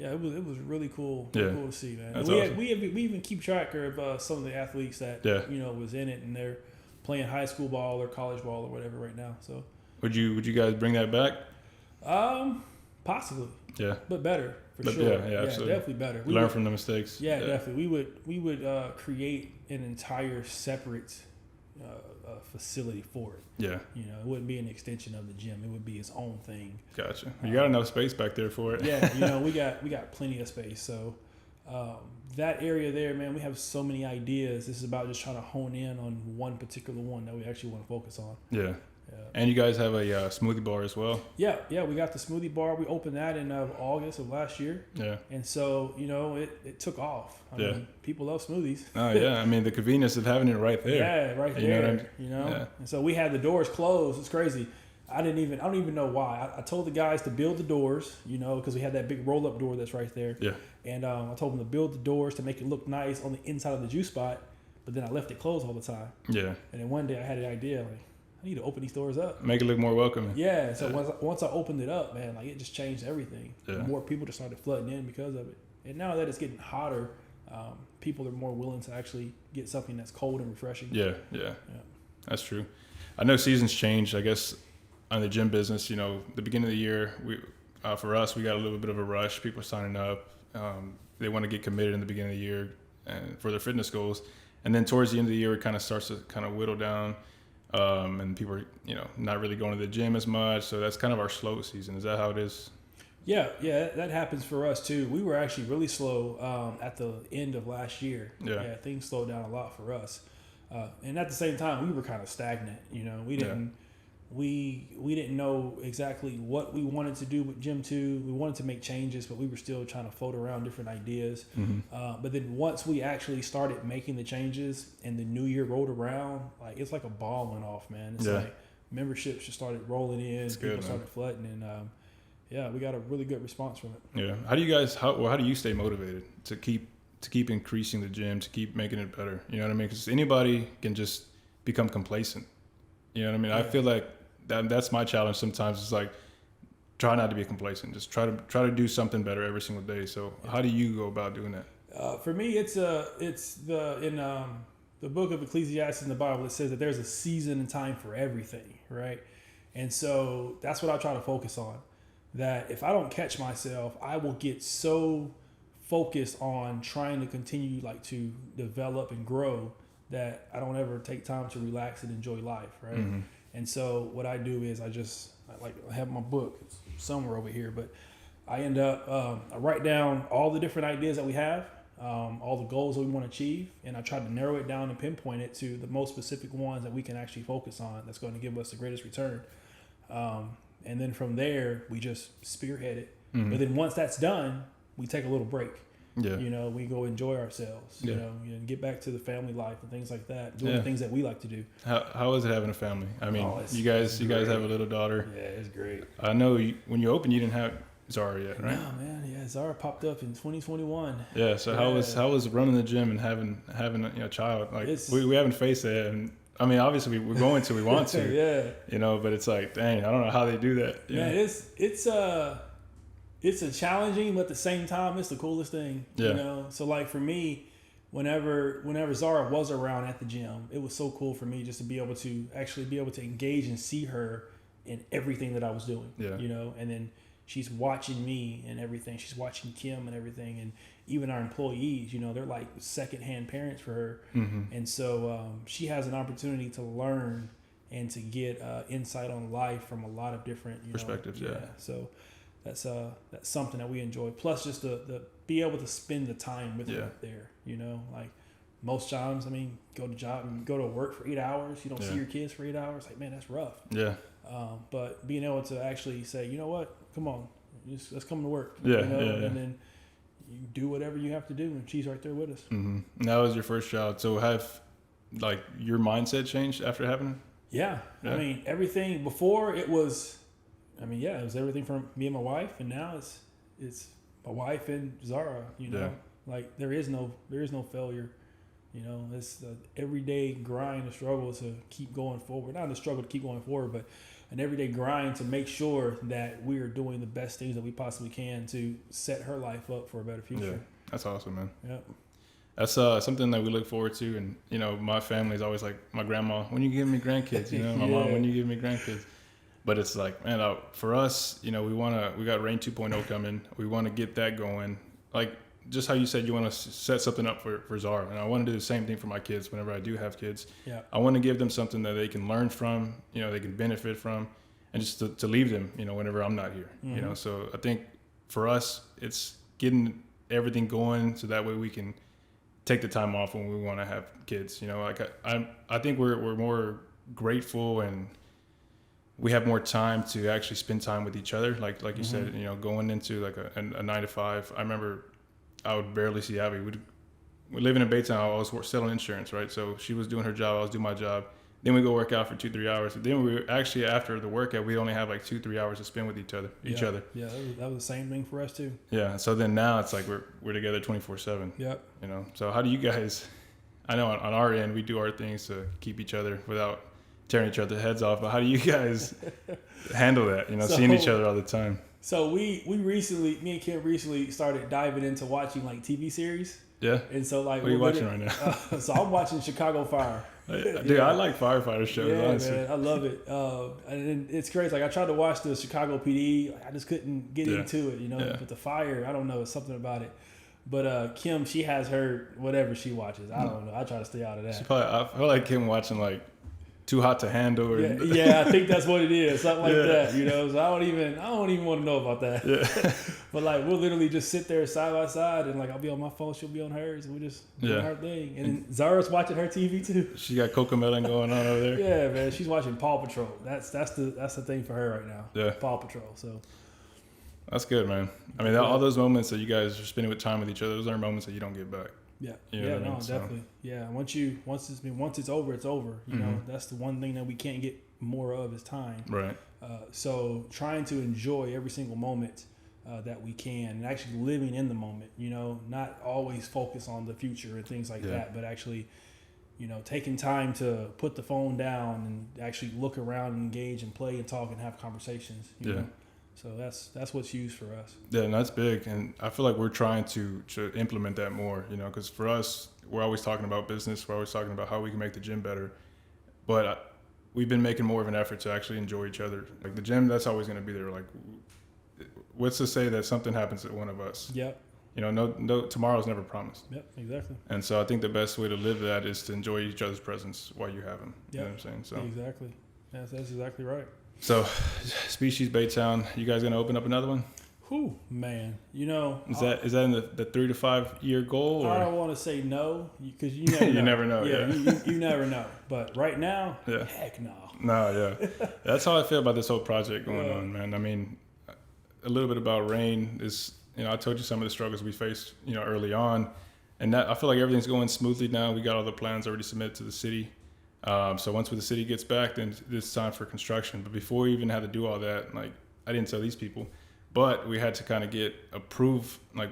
Speaker 1: really cool.
Speaker 2: Yeah.
Speaker 1: Cool to see, man.
Speaker 2: That's
Speaker 1: We
Speaker 2: awesome.
Speaker 1: even keep track of some of the athletes that you know was in it, and they're playing high school ball or college ball or whatever right now. So
Speaker 2: Would you guys bring that back?
Speaker 1: Possibly,
Speaker 2: Yeah.
Speaker 1: but better for sure.
Speaker 2: Yeah, absolutely.
Speaker 1: Definitely better.
Speaker 2: Learn from the mistakes.
Speaker 1: Yeah, definitely. We would create an entire separate facility for it.
Speaker 2: Yeah.
Speaker 1: You know, it wouldn't be an extension of the gym. It would be its own thing.
Speaker 2: Gotcha. You got enough space back there for it.
Speaker 1: Yeah, you know, we got plenty of space. So that area there, man, we have so many ideas. This is about just trying to hone in on one particular one that we actually want to focus on.
Speaker 2: Yeah. And you guys have a smoothie bar as well.
Speaker 1: Yeah, we got the smoothie bar. We opened that in August of last year.
Speaker 2: Yeah.
Speaker 1: And so, you know, it took off. I mean, people love smoothies.
Speaker 2: Oh yeah, I mean the convenience of having it right there.
Speaker 1: Yeah, right there.
Speaker 2: You know what I mean?
Speaker 1: You know?
Speaker 2: Yeah.
Speaker 1: And so we had the doors closed. It's crazy. I don't even know why. I told the guys to build the doors, you know, because we had that big roll up door that's right there.
Speaker 2: Yeah.
Speaker 1: And I told them to build the doors to make it look nice on the inside of the juice spot, but then I left it closed all the time.
Speaker 2: Yeah. And
Speaker 1: then one day I had an idea, like, I need to open these doors up.
Speaker 2: Make it look more welcoming.
Speaker 1: Yeah. So once I opened it up, man, like it just changed everything.
Speaker 2: Yeah.
Speaker 1: More people just started flooding in because of it. And now that it's getting hotter, people are more willing to actually get something that's cold and refreshing.
Speaker 2: Yeah. That's true. I know seasons change, I guess, on the gym business. You know, the beginning of the year, for us, we got a little bit of a rush. People are signing up. They want to get committed in the beginning of the year and for their fitness goals. And then towards the end of the year, it kind of starts to kind of whittle down. And people are, you know, not really going to the gym as much. So that's kind of our slow season. Is that how it is?
Speaker 1: Yeah, that happens for us too. We were actually really slow at the end of last year.
Speaker 2: Yeah,
Speaker 1: things slowed down a lot for us. And at the same time, we were kind of stagnant. You know, we didn't know exactly what we wanted to do with Gym 2. We wanted to make changes, but we were still trying to float around different ideas. But then once we actually started making the changes and the new year rolled around, like it's like a ball went off, man. It's like memberships just started rolling in, people started flooding, and we got a really good response from it.
Speaker 2: Yeah. How do you guys? How do you stay motivated to keep increasing the gym, to keep making it better? You know what I mean? Because anybody can just become complacent. You know what I mean? I feel like that's my challenge sometimes. It's like try not to be complacent. Just try to do something better every single day. So how do you go about doing that?
Speaker 1: For me, it's the book of Ecclesiastes in the Bible. It says that there's a season and time for everything, right? And so that's what I try to focus on. That if I don't catch myself, I will get so focused on trying to continue to develop and grow that I don't ever take time to relax and enjoy life, right? And so what I do is I have my book, it's somewhere over here, but I end up I write down all the different ideas that we have, all the goals that we want to achieve, and I tried to narrow it down and pinpoint it to the most specific ones that we can actually focus on that's going to give us the greatest return. And then from there, we just spearhead it.
Speaker 2: Mm-hmm.
Speaker 1: But then once that's done, we take a little break.
Speaker 2: Yeah.
Speaker 1: You know, we go enjoy ourselves,
Speaker 2: Yeah.
Speaker 1: and get back to the family life and things like that, doing the things that we like to do.
Speaker 2: How is it having a family? I mean, you guys have a little daughter.
Speaker 1: Yeah, it's great.
Speaker 2: I know when you opened, you didn't have Zara yet, right?
Speaker 1: No, man. Yeah, Zara popped up in 2021.
Speaker 2: Yeah. So how was running the gym and having a child? Like we haven't faced that, and I mean, obviously we want to.
Speaker 1: Yeah.
Speaker 2: You know, but it's like, dang, I don't know how they do that.
Speaker 1: Yeah, it's a challenging, but at the same time, it's the coolest thing.
Speaker 2: Yeah.
Speaker 1: You know, so like for me, whenever Zara was around at the gym, it was so cool for me just to be able to engage and see her in everything that I was doing.
Speaker 2: Yeah.
Speaker 1: You know, and then she's watching me and everything. She's watching Kim and everything, and even our employees. You know, they're like secondhand parents for her, and so she has an opportunity to learn and to get insight on life from a lot of different
Speaker 2: perspectives. Yeah.
Speaker 1: So that's something that we enjoy. Plus, just the be able to spend the time with her there. You know, like most jobs. I mean, go to work for 8 hours. You don't see your kids for 8 hours. Like, man, that's rough.
Speaker 2: Yeah.
Speaker 1: But being able to actually say, you know what, come on, let's come to work.
Speaker 2: Yeah.
Speaker 1: You know?
Speaker 2: Yeah.
Speaker 1: And then you do whatever you have to do, and she's right there with us.
Speaker 2: Mm-hmm. And that was your first child. So have like your mindset changed after having it?
Speaker 1: Yeah. I mean, everything before it was. I mean, it was everything from me and my wife, and now it's my wife and Zara. You know, like there is no failure. You know, it's the everyday grind, the struggle to keep going forward. Not the struggle to keep going forward, but an everyday grind to make sure that we are doing the best things that we possibly can to set her life up for a better future.
Speaker 2: Yeah, that's awesome, man.
Speaker 1: Yeah.
Speaker 2: That's something that we look forward to. And, you know, my family's always like, my grandma, when you give me grandkids, you know, my mom, when you give me grandkids. But it's like, man, for us, you know, we got Rain 2.0 coming. We want to get that going. Like, just how you said you want to set something up for Zara. And I want to do the same thing for my kids whenever I do have kids.
Speaker 1: Yeah.
Speaker 2: I want to give them something that they can learn from, you know, they can benefit from, and just to leave them, you know, whenever I'm not here, you know. So I think for us, it's getting everything going so that way we can take the time off when we want to have kids. You know, like I think we're more grateful and we have more time to actually spend time with each other. Like you said, you know, going into like a 9 to 5. I remember I would barely see Abby. We living in Baytown. I was selling insurance, right? So she was doing her job. I was doing my job. Then we go work out for 2-3 hours. Then we were actually after the workout, we only have like 2-3 hours to spend with each other.
Speaker 1: Yeah, that was the same thing for us too.
Speaker 2: Yeah. So then now it's like we're together 24/7.
Speaker 1: Yep.
Speaker 2: You know. So how do you guys? I know on our end we do our things to keep each other without tearing each other's heads off. But how do you guys handle that? You know, seeing each other all the time.
Speaker 1: So me and Kim recently started diving into watching like TV series.
Speaker 2: Yeah.
Speaker 1: And so like,
Speaker 2: what are you watching right now?
Speaker 1: So I'm watching Chicago Fire.
Speaker 2: Dude, I like firefighter shows.
Speaker 1: Yeah,
Speaker 2: honestly.
Speaker 1: man, I love it. And it's crazy. Like I tried to watch the Chicago PD, I just couldn't get into it. You know, but the fire, I don't know, it's something about it. But Kim, she has her whatever she watches. I don't know. I try to stay out of that.
Speaker 2: I feel like Kim watching like Too Hot to Handle. Or
Speaker 1: yeah, I think that's what it is. Something like that. You know, so I don't even want to know about that.
Speaker 2: Yeah.
Speaker 1: But like we'll literally just sit there side by side, and like I'll be on my phone, she'll be on hers, and we just do our thing. And then Zara's watching her TV too.
Speaker 2: She got Cocomelon going on over there.
Speaker 1: Yeah, man, she's watching Paw Patrol. That's the thing for her right now.
Speaker 2: Yeah,
Speaker 1: Paw Patrol. So
Speaker 2: that's good, man. I mean, all those moments that you guys are spending time with each other, those are moments that you don't get back.
Speaker 1: Yeah,
Speaker 2: you know
Speaker 1: no, definitely. Yeah, once it's over, it's over. You know, that's the one thing that we can't get more of is time.
Speaker 2: Right.
Speaker 1: So trying to enjoy every single moment that we can, and actually living in the moment. You know, not always focus on the future and things like that, but actually, you know, taking time to put the phone down and actually look around and engage and play and talk and have conversations. You know? So that's what's used for us. Yeah,
Speaker 2: and that's big. And I feel like we're trying to implement that more, you know, because for us, we're always talking about business. We're always talking about how we can make the gym better. But we've been making more of an effort to actually enjoy each other. Like the gym, that's always going to be there. Like, what's to say that something happens to one of us?
Speaker 1: Yep.
Speaker 2: You know, no, tomorrow's never promised.
Speaker 1: Yep, exactly.
Speaker 2: And so I think the best way to live that is to enjoy each other's presence while you have them. Yep. You know what I'm saying? So
Speaker 1: exactly. That's exactly right.
Speaker 2: So, Species Baytown, you guys gonna open up another one?
Speaker 1: Whew, man. You know,
Speaker 2: Is that in the 3 to 5 year goal? Or?
Speaker 1: I don't want to say no because you never know.
Speaker 2: You never know. Yeah.
Speaker 1: You never know. But right now,
Speaker 2: Yeah.
Speaker 1: heck no.
Speaker 2: No, yeah. That's how I feel about this whole project going on, man. I mean, a little bit about rain is, I told you some of the struggles we faced, early on. And that, I feel like everything's going smoothly now. We got all the plans already submitted to the city. So once the city gets back, then it's time for construction. But before we even had to do all that, like, I didn't tell these people, but we had to kind of get approved. Like,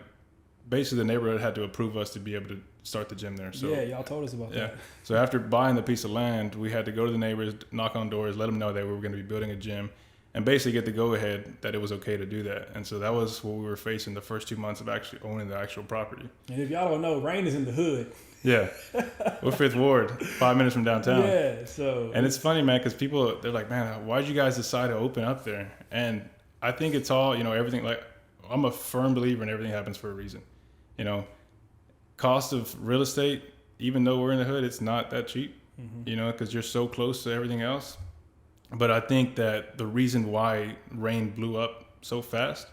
Speaker 2: basically the neighborhood had to approve us to be able to start the gym there. So
Speaker 1: yeah, y'all told us about that.
Speaker 2: So after buying the piece of land, we had to go to the neighbors, knock on doors, let them know that we were going to be building a gym, and basically get the go-ahead that it was okay to do that. And so that was what we were facing the first 2 months of actually owning the actual property.
Speaker 1: And if y'all don't know, Rain is in the hood.
Speaker 2: Yeah. We're 5th Ward, 5 minutes from downtown.
Speaker 1: Yeah, so.
Speaker 2: And it's funny, man, because people, they're like, man, why'd you guys decide to open up there? And I think it's all, everything, like, I'm a firm believer in everything happens for a reason. Cost of real estate, even though we're in the hood, it's not that cheap, because you're so close to everything else. But I think that the reason why Rain blew up so fast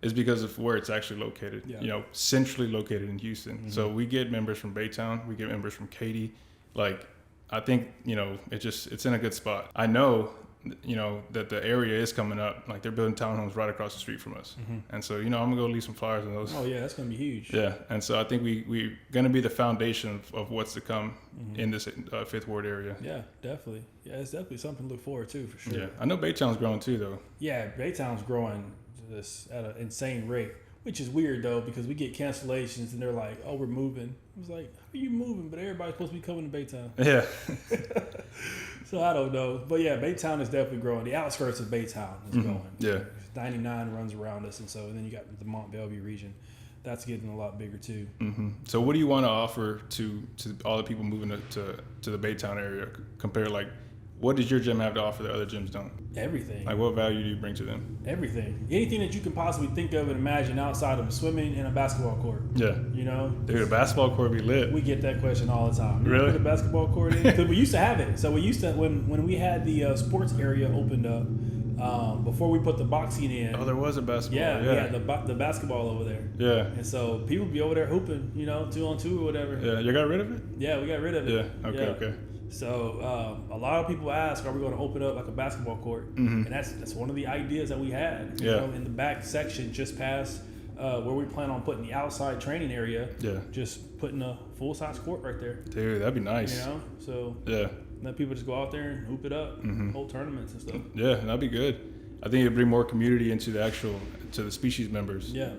Speaker 2: is because of where it's actually located, centrally located in Houston. So we get members from Baytown, we get members from Katy. Like, I think, it's in a good spot. I know, that the area is coming up. Like, they're building townhomes right across the street from us. And so, I'm going to go leave some flyers on those.
Speaker 1: Oh, yeah, that's going to be huge.
Speaker 2: Yeah. And so I think we're going to be the foundation of what's to come in this 5th Ward area.
Speaker 1: Yeah, definitely. Yeah, it's definitely something to look forward to, for sure.
Speaker 2: Yeah. I know Baytown's growing too, though.
Speaker 1: Yeah, Baytown's growing just at an insane rate, which is weird, though, because we get cancellations and they're like, oh, we're moving. I was like, how are you moving? But everybody's supposed to be coming to Baytown.
Speaker 2: Yeah.
Speaker 1: So I don't know. But yeah, Baytown is definitely growing. The outskirts of Baytown is growing.
Speaker 2: Yeah.
Speaker 1: 99 runs around us. And so then you got the Mont Belvieu region. That's getting a lot bigger too.
Speaker 2: So what do you want to offer to all the people moving to the Baytown area? Compare, like, what does your gym have to offer that other gyms don't?
Speaker 1: Everything.
Speaker 2: Like, what value do you bring to them?
Speaker 1: Everything. Anything that you can possibly think of and imagine outside of swimming and a basketball court.
Speaker 2: Yeah. Dude, a basketball court would be lit.
Speaker 1: We get that question all the time.
Speaker 2: Really?
Speaker 1: Put a basketball court in? Because we used to have it. So we used to, when we had the sports area opened up, before we put the boxing in.
Speaker 2: Oh, there was a basketball.
Speaker 1: Yeah, we had the basketball over there.
Speaker 2: Yeah.
Speaker 1: And so people would be over there hooping, 2-on-2 or whatever.
Speaker 2: Yeah, you got rid of it?
Speaker 1: Yeah, we got rid of it.
Speaker 2: Yeah, okay.
Speaker 1: So a lot of people ask, are we going to open up like a basketball court? And that's one of the ideas that we had. In the back section just past where we plan on putting the outside training area. Yeah. Just putting a full-size court right there.
Speaker 2: Dude, that'd be nice.
Speaker 1: So
Speaker 2: yeah.
Speaker 1: Let people just go out there and hoop it up, hold tournaments and stuff.
Speaker 2: Yeah, that'd be good. I think it'd bring more community into to the Species members.
Speaker 1: Yeah,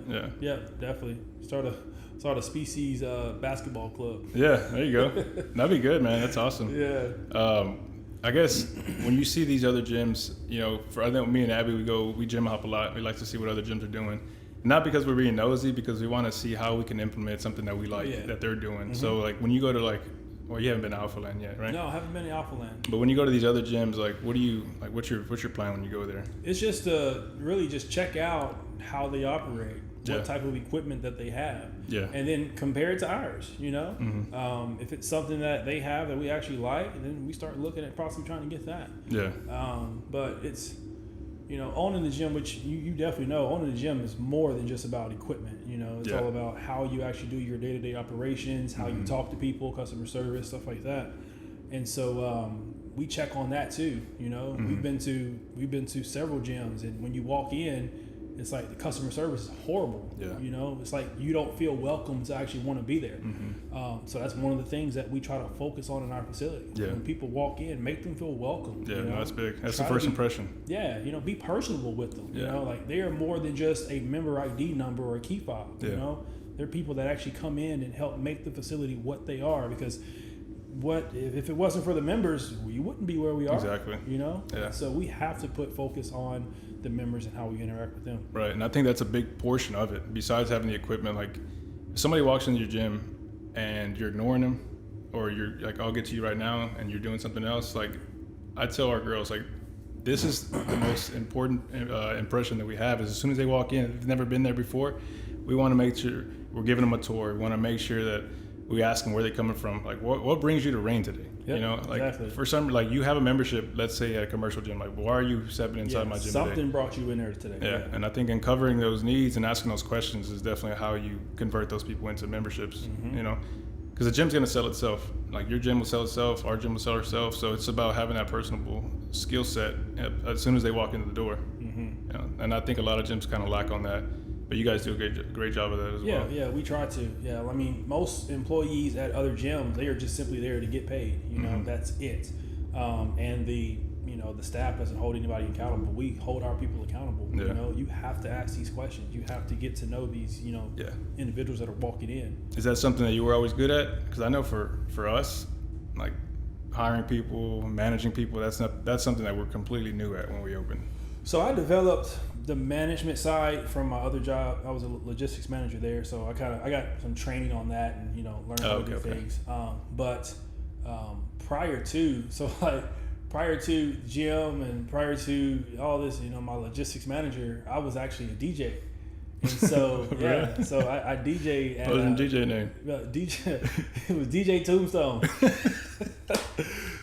Speaker 1: definitely. Start a Species basketball club.
Speaker 2: Yeah, there you go. That'd be good, man. That's awesome.
Speaker 1: Yeah.
Speaker 2: I guess when you see these other gyms, I think me and Abby, we gym hop a lot. We like to see what other gyms are doing. Not because we're being nosy, because we want to see how we can implement something that we like that they're doing. So like when you go to well, you haven't been to Alpha Land yet, right?
Speaker 1: No, I haven't been to Alpha Land.
Speaker 2: But when you go to these other gyms, like, what's your plan when you go there?
Speaker 1: It's just to really just check out how they operate, what type of equipment that they have, and then compare it to ours. If it's something that they have that we actually like, and then we start looking at possibly trying to get that. Yeah. But it's owning the gym, which you definitely know, owning the gym is more than just about equipment. It's all about how you actually do your day-to-day operations, how you talk to people, customer service, stuff like that. And so we check on that too. We've been to several gyms, and when you walk in, it's like the customer service is horrible. Yeah. It's like you don't feel welcome to actually want to be there. So that's one of the things that we try to focus on in our facility. Yeah. When people walk in, make them feel welcome.
Speaker 2: Yeah, that's big. That's the first impression.
Speaker 1: Yeah, be personable with them. Like they are more than just a member ID number or a key fob. They're people that actually come in and help make the facility what they are, because if it wasn't for the members, we wouldn't be where we are.
Speaker 2: Exactly.
Speaker 1: Yeah. So we have to put focus on the members and how we interact with them.
Speaker 2: Right, and I think that's a big portion of it. Besides having the equipment, like if somebody walks into your gym and you're ignoring them, or you're like, I'll get to you right now, and you're doing something else, like I tell our girls, like, this is the most important impression that we have, is as soon as they walk in, if they've never been there before, we want to make sure we're giving them a tour. We want to make sure that we ask them where they're coming from. Like, what brings you to Rain today?
Speaker 1: Yep,
Speaker 2: you know, like
Speaker 1: exactly.
Speaker 2: for some, like you have a membership, let's say at a commercial gym. Like, why are you stepping inside my gym
Speaker 1: something
Speaker 2: today?
Speaker 1: brought you in there today.
Speaker 2: Yeah, and I think in covering those needs and asking those questions is definitely how you convert those people into memberships. You know, because the gym's gonna sell itself. Like your gym will sell itself, our gym will sell itself. So it's about having that personable skill set as soon as they walk into the door. You know? And I think a lot of gyms kind of lack on that. But you guys do a great job of that as well.
Speaker 1: Yeah, we try to. Yeah, I mean, most employees at other gyms, they are just simply there to get paid. You know, that's it. And the staff doesn't hold anybody accountable. We hold our people accountable.
Speaker 2: Yeah.
Speaker 1: You know, you have to ask these questions. You have to get to know these, individuals that are walking in.
Speaker 2: Is that something that you were always good at? Because I know for us, like hiring people, managing people, that's something that we're completely new at when we opened.
Speaker 1: So I developed the management side from my other job. I was a logistics manager there, so I got some training on that and learned how to do things. But prior to gym and prior to all this, my logistics manager, I was actually a DJ. And so
Speaker 2: Really?
Speaker 1: so I DJ'd at
Speaker 2: What was your DJ name?
Speaker 1: DJ. It was DJ Tombstone.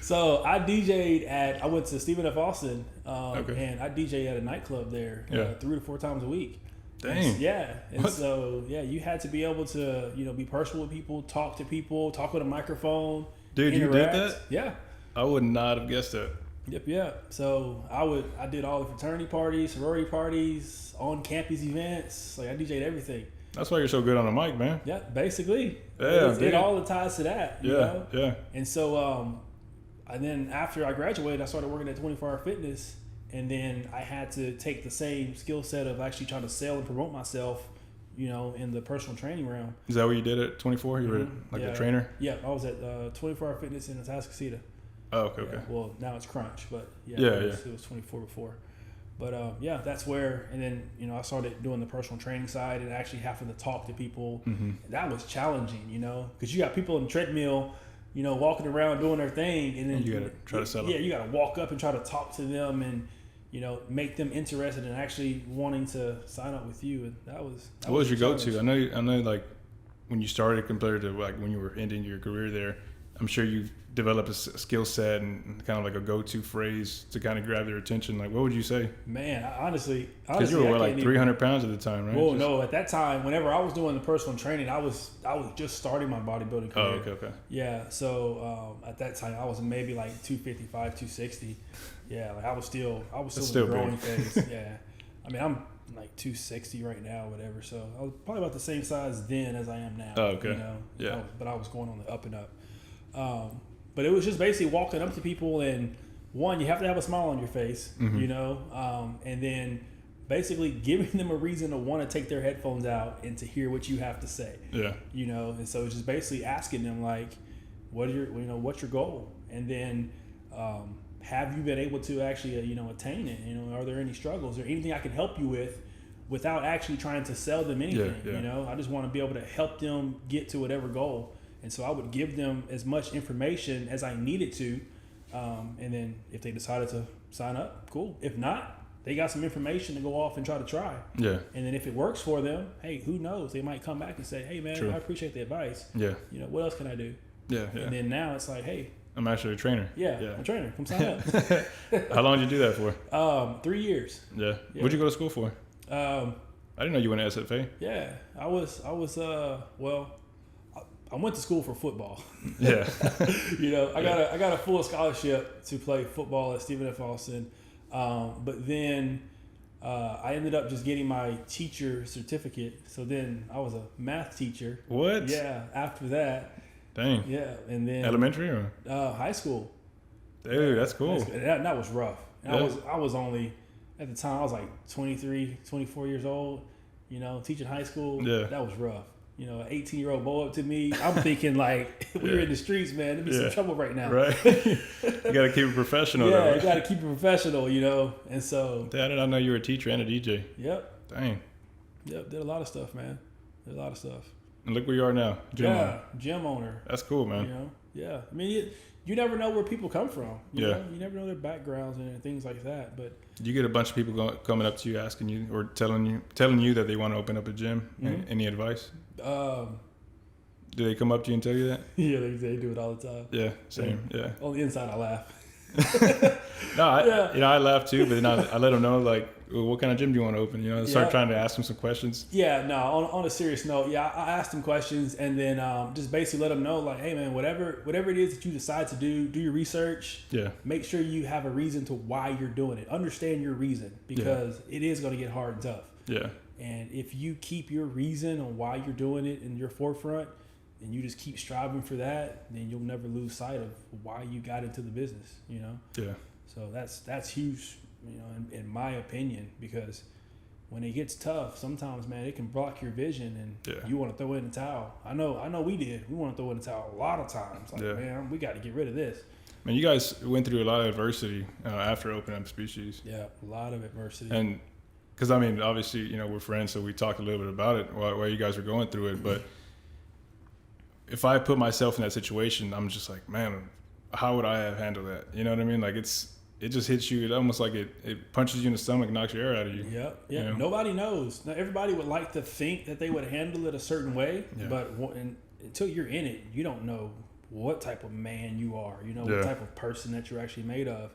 Speaker 1: So I went to Stephen F. Austin, and I DJ'd at a nightclub there 3 to 4 times a week.
Speaker 2: Dang.
Speaker 1: And so you had to be able to be personal with people, talk to people, talk with a microphone.
Speaker 2: Dude,
Speaker 1: interact.
Speaker 2: you did that?
Speaker 1: Yeah.
Speaker 2: I would not have guessed that.
Speaker 1: Yep. So I did all the fraternity parties, sorority parties, on campus events. Like I DJ'd everything.
Speaker 2: That's why you're so good on the mic, man.
Speaker 1: Yeah, basically.
Speaker 2: Yeah,
Speaker 1: it all ties to that. You know?
Speaker 2: Yeah.
Speaker 1: And so, and then after I graduated, I started working at 24 Hour Fitness, and then I had to take the same skill set of actually trying to sell and promote myself, in the personal training realm.
Speaker 2: Is that what you did at 24? You were like a trainer?
Speaker 1: Yeah, I was at 24 Hour Fitness in Atascocita.
Speaker 2: Oh, okay.
Speaker 1: Well, now it's Crunch, but it was 24 before. But that's where, and then I started doing the personal training side and actually having to talk to people. That was challenging, because you got people on the treadmill, walking around doing their thing, and then
Speaker 2: you gotta try to sell them.
Speaker 1: Yeah, you gotta walk up and try to talk to them and make them interested in actually wanting to sign up with you. And that was.
Speaker 2: What was your go-to? I know, like when you started compared to like when you were ending your career there, I'm sure you developed a skill set and kind of like a go-to phrase to kind of grab their attention. Like, what would you say?
Speaker 1: Man, honestly,
Speaker 2: because you were like 300 pounds at the time, right?
Speaker 1: Well, no, at that time, whenever I was doing the personal training, I was just starting my bodybuilding career.
Speaker 2: Oh, okay.
Speaker 1: Yeah, so at that time, I was maybe like 255, 260. Yeah, like I was still in the growing phase. Yeah, I mean, I'm like 260 right now, whatever. So I was probably about the same size then as I am now.
Speaker 2: Oh, okay.
Speaker 1: But I was going on the up and up. But it was just basically walking up to people, and one, you have to have a smile on your face, and then basically giving them a reason to want to take their headphones out and to hear what you have to say. Yeah. And so it's just basically asking them like, what's your goal? And then have you been able to actually attain it? Are there any struggles or anything I can help you with without actually trying to sell them anything? I just want to be able to help them get to whatever goal. And so I would give them as much information as I needed to. And then if they decided to sign up, cool. If not, they got some information to go off and try to try. Yeah. And then if it works for them, hey, who knows? They might come back and say, hey, man, I appreciate the advice. Yeah. What else can I do? Yeah. And then now it's like, hey.
Speaker 2: I'm actually a trainer.
Speaker 1: Yeah. I'm a trainer. Come sign up.
Speaker 2: How long did you do that for?
Speaker 1: 3 years.
Speaker 2: Yeah. What'd you go to school for? I didn't know you went to SFA.
Speaker 1: Yeah. I went to school for football.
Speaker 2: Yeah.
Speaker 1: I got a full scholarship to play football at Stephen F. Austin. But then I ended up just getting my teacher certificate. So then I was a math teacher.
Speaker 2: What?
Speaker 1: Yeah. After that.
Speaker 2: Dang.
Speaker 1: Yeah. And then
Speaker 2: elementary or
Speaker 1: high school.
Speaker 2: Dude, that's cool.
Speaker 1: That was rough. Yeah. I was only at the time I was like 23, 24 years old. Teaching high school. Yeah. That was rough. An 18-year-old boy up to me. I'm thinking like, we're in the streets, man. There'd be some trouble right now.
Speaker 2: Right. You got to keep it professional.
Speaker 1: Yeah, you got to keep it professional, And so.
Speaker 2: Dad, I didn't know you were a teacher and a DJ.
Speaker 1: Yep.
Speaker 2: Dang.
Speaker 1: Yep. Did a lot of stuff, man. Did a lot of stuff.
Speaker 2: And look where you are now.
Speaker 1: Gym owner.
Speaker 2: That's cool, man.
Speaker 1: Yeah. I mean, you never know where people come from. You know? You never know their backgrounds and things like that. But
Speaker 2: you get a bunch of people coming up to you asking you or telling you that they want to open up a gym. Mm-hmm. Any advice? Do they come up to you and tell you that?
Speaker 1: Yeah, they do it all the time.
Speaker 2: Yeah, same. Yeah.
Speaker 1: On the inside, I laugh.
Speaker 2: No, I laugh too, but then I let them know, like, well, what kind of gym do you want to open? You know, start trying to ask them some questions.
Speaker 1: Yeah, no, on a serious note, I asked them questions and then just basically let them know, like, hey, man, whatever it is that you decide to do your research.
Speaker 2: Yeah.
Speaker 1: Make sure you have a reason to why you're doing it. Understand your reason, because it is going to get hard and tough.
Speaker 2: Yeah.
Speaker 1: And if you keep your reason on why you're doing it in your forefront, and you just keep striving for that, then you'll never lose sight of why you got into the business, you know?
Speaker 2: Yeah.
Speaker 1: So that's huge, you know, in my opinion, because when it gets tough, sometimes, man, it can block your vision and you want to throw in the towel. I know we did. We want to throw in the towel a lot of times. Like, man, we got to get rid of this.
Speaker 2: Man, you guys went through a lot of adversity after opening up Species.
Speaker 1: Yeah, a lot of adversity.
Speaker 2: And because, I mean, obviously, you know, we're friends, so we talked a little bit about it while you guys were going through it, but if I put myself in that situation, I'm just like, man, how would I have handled that? You know what I mean? Like it just hits you. It almost like it punches you in the stomach, knocks your air out of you.
Speaker 1: Yep. Yeah.
Speaker 2: You know?
Speaker 1: Nobody knows. Now, everybody would like to think that they would handle it a certain way, but until you're in it, you don't know what type of man you are. You know what type of person that you're actually made of.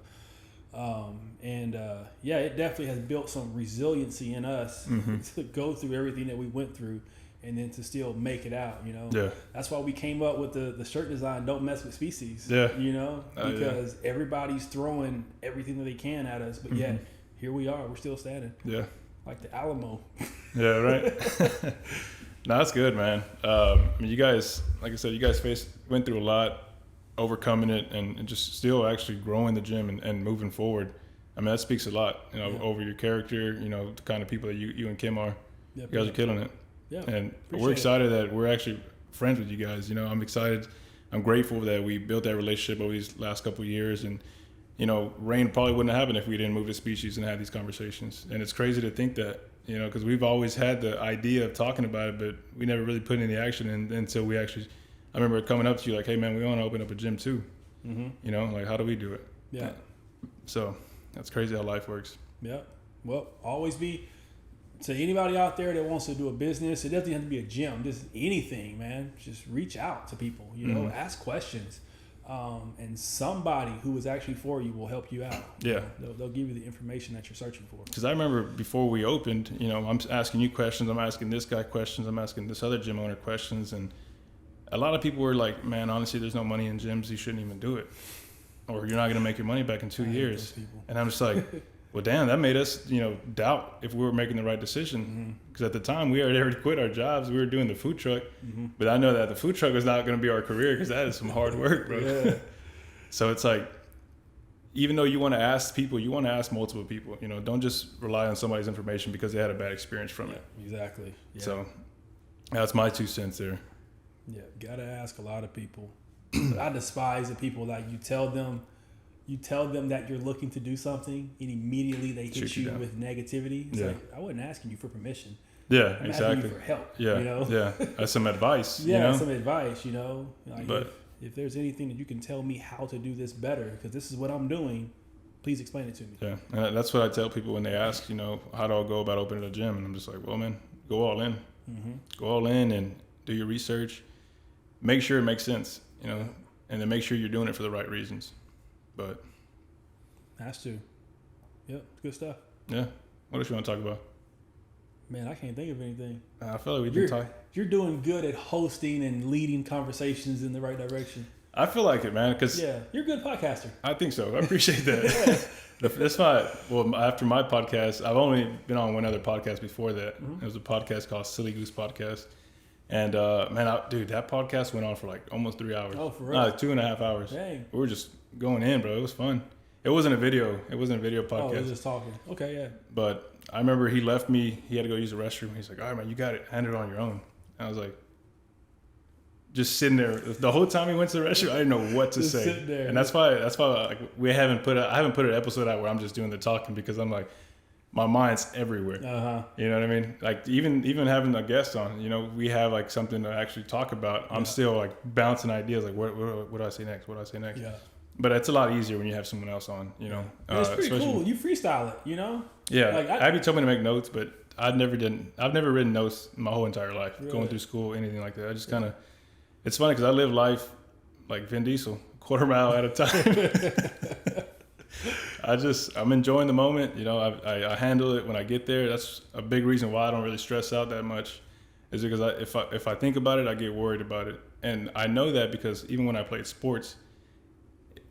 Speaker 1: It definitely has built some resiliency in us to go through everything that we went through. And then to still make it out, you know? Yeah. That's why we came up with the shirt design, Don't Mess With Species. Yeah. You know? Because everybody's throwing everything that they can at us, but yet here we are. We're still standing. Yeah. Like the Alamo.
Speaker 2: Yeah, right? No, that's good, man. I mean, you guys, like I said, you guys went through a lot, overcoming it, and just still actually growing the gym and moving forward. I mean, that speaks a lot, you know, over your character, you know, the kind of people that you and Kim are. You guys are killing it. Yeah, and we're excited that we're actually friends with you guys. You know, I'm excited. I'm grateful that we built that relationship over these last couple of years. And, you know, Rain probably wouldn't have happened if we didn't move to Species and have these conversations. And it's crazy to think that, you know, because we've always had the idea of talking about it, but we never really put any action in until we actually, I remember coming up to you like, hey, man, we want to open up a gym too. You know, like, how do we do it? Yeah. So that's crazy how life works.
Speaker 1: Yeah. Well, always be. So anybody out there that wants to do a business, it doesn't have to be a gym, just anything, man. Just reach out to people, you know, ask questions. And somebody who is actually for you will help you out. Yeah. You know, they'll give you the information that you're searching for.
Speaker 2: Because I remember before we opened, you know, I'm asking you questions, I'm asking this guy questions, I'm asking this other gym owner questions. And a lot of people were like, man, honestly, there's no money in gyms. You shouldn't even do it. Or you're not going to make your money back in 2 years. And I'm just like... Well, damn, that made us, you know, doubt if we were making the right decision. Because at the time, we had already quit our jobs. We were doing the food truck. But I know that the food truck was not going to be our career because that is some hard work, bro. Yeah. So it's like, even though you want to ask people, you want to ask multiple people. You know, don't just rely on somebody's information because they had a bad experience from it.
Speaker 1: Exactly. Yeah.
Speaker 2: So that's my 2 cents there.
Speaker 1: Yeah, got to ask a lot of people. But I despise the people that you tell them that you're looking to do something, and immediately they hit you with negativity. It's like, I wasn't asking you for permission.
Speaker 2: Yeah,
Speaker 1: I'm
Speaker 2: exactly.
Speaker 1: asking you for help.
Speaker 2: Yeah,
Speaker 1: you know?
Speaker 2: Yeah. Some advice.
Speaker 1: Yeah,
Speaker 2: you know?
Speaker 1: Some advice. You know, like but if there's anything that you can tell me how to do this better, because this is what I'm doing, please explain it to me.
Speaker 2: Yeah, and that's what I tell people when they ask, you know, how do I go about opening a gym? And I'm just like, well, man, go all in. Go all in and do your research. Make sure it makes sense, you know, and then make sure you're doing it for the right reasons. But
Speaker 1: has to. Yep, good stuff.
Speaker 2: Yeah. What else you want to talk about?
Speaker 1: Man, I can't think of anything.
Speaker 2: I feel like we did talk.
Speaker 1: You're doing good at hosting and leading conversations in the right direction.
Speaker 2: I feel like it, man. Cause
Speaker 1: you're a good podcaster.
Speaker 2: I think so. I appreciate that. That's why. Well, after my podcast, I've only been on one other podcast before that. It was a podcast called Silly Goose Podcast. And dude, that podcast went on for like almost 3 hours.
Speaker 1: Oh, for real?
Speaker 2: 2.5 hours. Dang. We were just going in, bro. It was fun. It wasn't a video podcast.
Speaker 1: Oh, we were just talking. Okay, yeah.
Speaker 2: But I remember he left me. He had to go use the restroom. He's like, all right, man, you got it. Hand it on your own. And I was like, just sitting there. The whole time he went to the restroom, I didn't know what to
Speaker 1: just
Speaker 2: say.
Speaker 1: Sitting there.
Speaker 2: And that's why like, I haven't put an episode out where I'm just doing the talking because I'm like, my mind's everywhere. You know what I mean? Like even having a guest on, you know, we have like something to actually talk about. I'm still like bouncing ideas. Like what do I say next? What do I say next? Yeah. But it's a lot easier when you have someone else on, you know.
Speaker 1: It's pretty cool. You freestyle it, you know.
Speaker 2: Yeah. Like Abby told me to make notes, but I've never written notes my whole entire life. Really? Going through school, anything like that. I just kind of it's funny because I live life like Vin Diesel, quarter mile at a time. I'm enjoying the moment. You know, I handle it when I get there. That's a big reason why I don't really stress out that much, is because if I think about it, I get worried about it. And I know that because even when I played sports,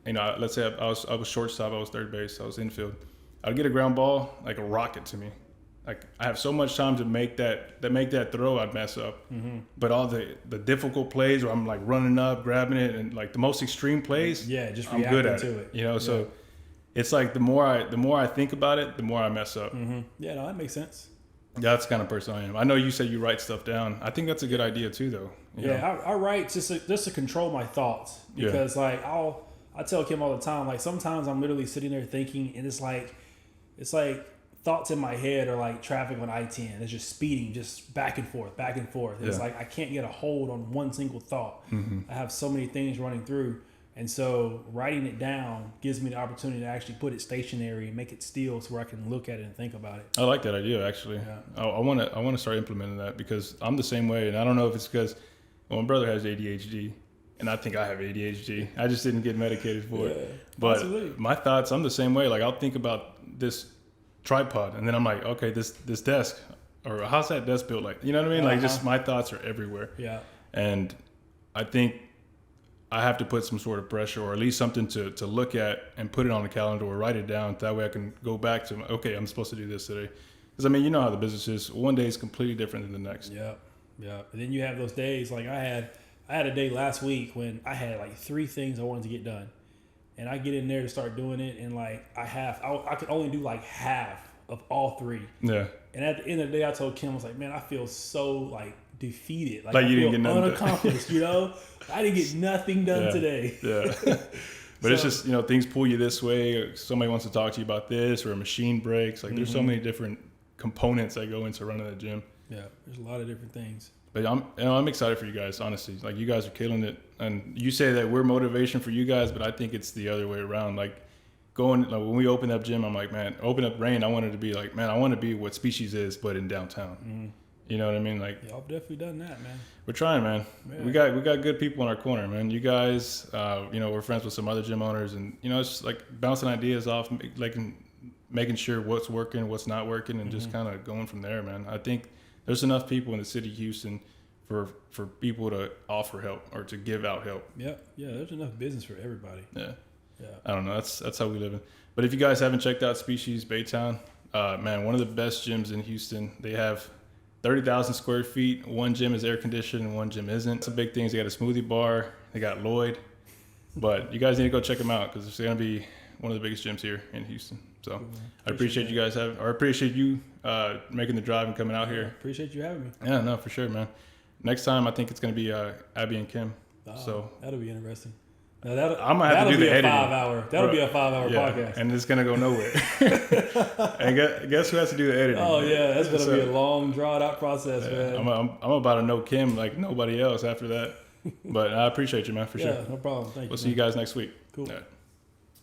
Speaker 2: you know, let's say I was shortstop, I was third base, I was infield. I'd get a ground ball like a rocket to me. Like I have so much time to make that throw, I'd mess up. Mm-hmm. But all the difficult plays where I'm like running up, grabbing it, and like the most extreme plays,
Speaker 1: just
Speaker 2: I'm good at it. You know, so it's like the more I think about it, the more I mess up.
Speaker 1: Mm-hmm. Yeah, no, that makes sense.
Speaker 2: That's the kind of person I am. I know you said you write stuff down. I think that's a good idea too, though.
Speaker 1: I write just to control my thoughts, because like I tell Kim all the time, like sometimes I'm literally sitting there thinking, and it's like thoughts in my head are like traffic on I-10. It's just speeding, just back and forth. It's like I can't get a hold on one single thought. Mm-hmm. I have so many things running through. And so writing it down gives me the opportunity to actually put it stationary and make it still so where I can look at it and think about it.
Speaker 2: I like that idea, actually. Yeah. I want to start implementing that, because I'm the same way. And I don't know if it's because my brother has ADHD. And I think I have ADHD. I just didn't get medicated for it. But absolutely. My thoughts, I'm the same way. Like I'll think about this tripod, and then I'm like, okay, this desk, or how's that desk built? Like, you know what I mean? Like just my thoughts are everywhere. Yeah. And I think I have to put some sort of pressure, or at least something to look at and put it on the calendar or write it down. That way I can go back to, okay, I'm supposed to do this today. Because I mean, you know how the business is. One day is completely different than the next. Yeah. Yeah. And then you have those days, like I had a day last week when I had like 3 things I wanted to get done. And I get in there to start doing it, and like I could only do like half of all 3. Yeah. And at the end of the day, I told Kim, I was like, man, I feel so like defeated. Like you didn't get nothing unaccomplished, you know? I didn't get nothing done today. Yeah. But it's just, you know, things pull you this way. Or somebody wants to talk to you about this, or a machine breaks. Like there's so many different components that go into running the gym. Yeah. There's a lot of different things. But I'm excited for you guys, honestly. Like you guys are killing it, and you say that we're motivation for you guys, but I think it's the other way around. Like when we opened up gym, I'm like, man, open up Rain. I wanted to be like, man, I want to be what Species is, but in downtown. Mm-hmm. You know what I mean? Like y'all definitely done that, man. We're trying, man. Yeah. We got good people in our corner, man. You guys, you know, we're friends with some other gym owners, and you know, it's just like bouncing ideas off, like making sure what's working, what's not working, and just kind of going from there, man. I think there's enough people in the city of Houston for people to offer help or to give out help. Yeah, there's enough business for everybody. Yeah. I don't know. That's how we live in. But if you guys haven't checked out Species Baytown, man, one of the best gyms in Houston. They have 30,000 square feet. One gym is air conditioned and one gym isn't. It's a big thing. They got a smoothie bar. They got Lloyd. But you guys need to go check them out, because it's going to be one of the biggest gyms here in Houston. So I appreciate you guys I appreciate you making the drive and coming out here. Appreciate you having me. Yeah, no, for sure, man. Next time, I think it's going to be Abby and Kim. So that'll be interesting. Now I'm gonna have to do the editing. That'll be a 5-hour podcast, and it's gonna go nowhere. And guess who has to do the editing? Oh yeah, that's gonna be a long, drawn out process, man. I'm about to know Kim like nobody else after that. But I appreciate you, man, for sure. Yeah, no problem. Thank you. We'll see you guys next week. Cool.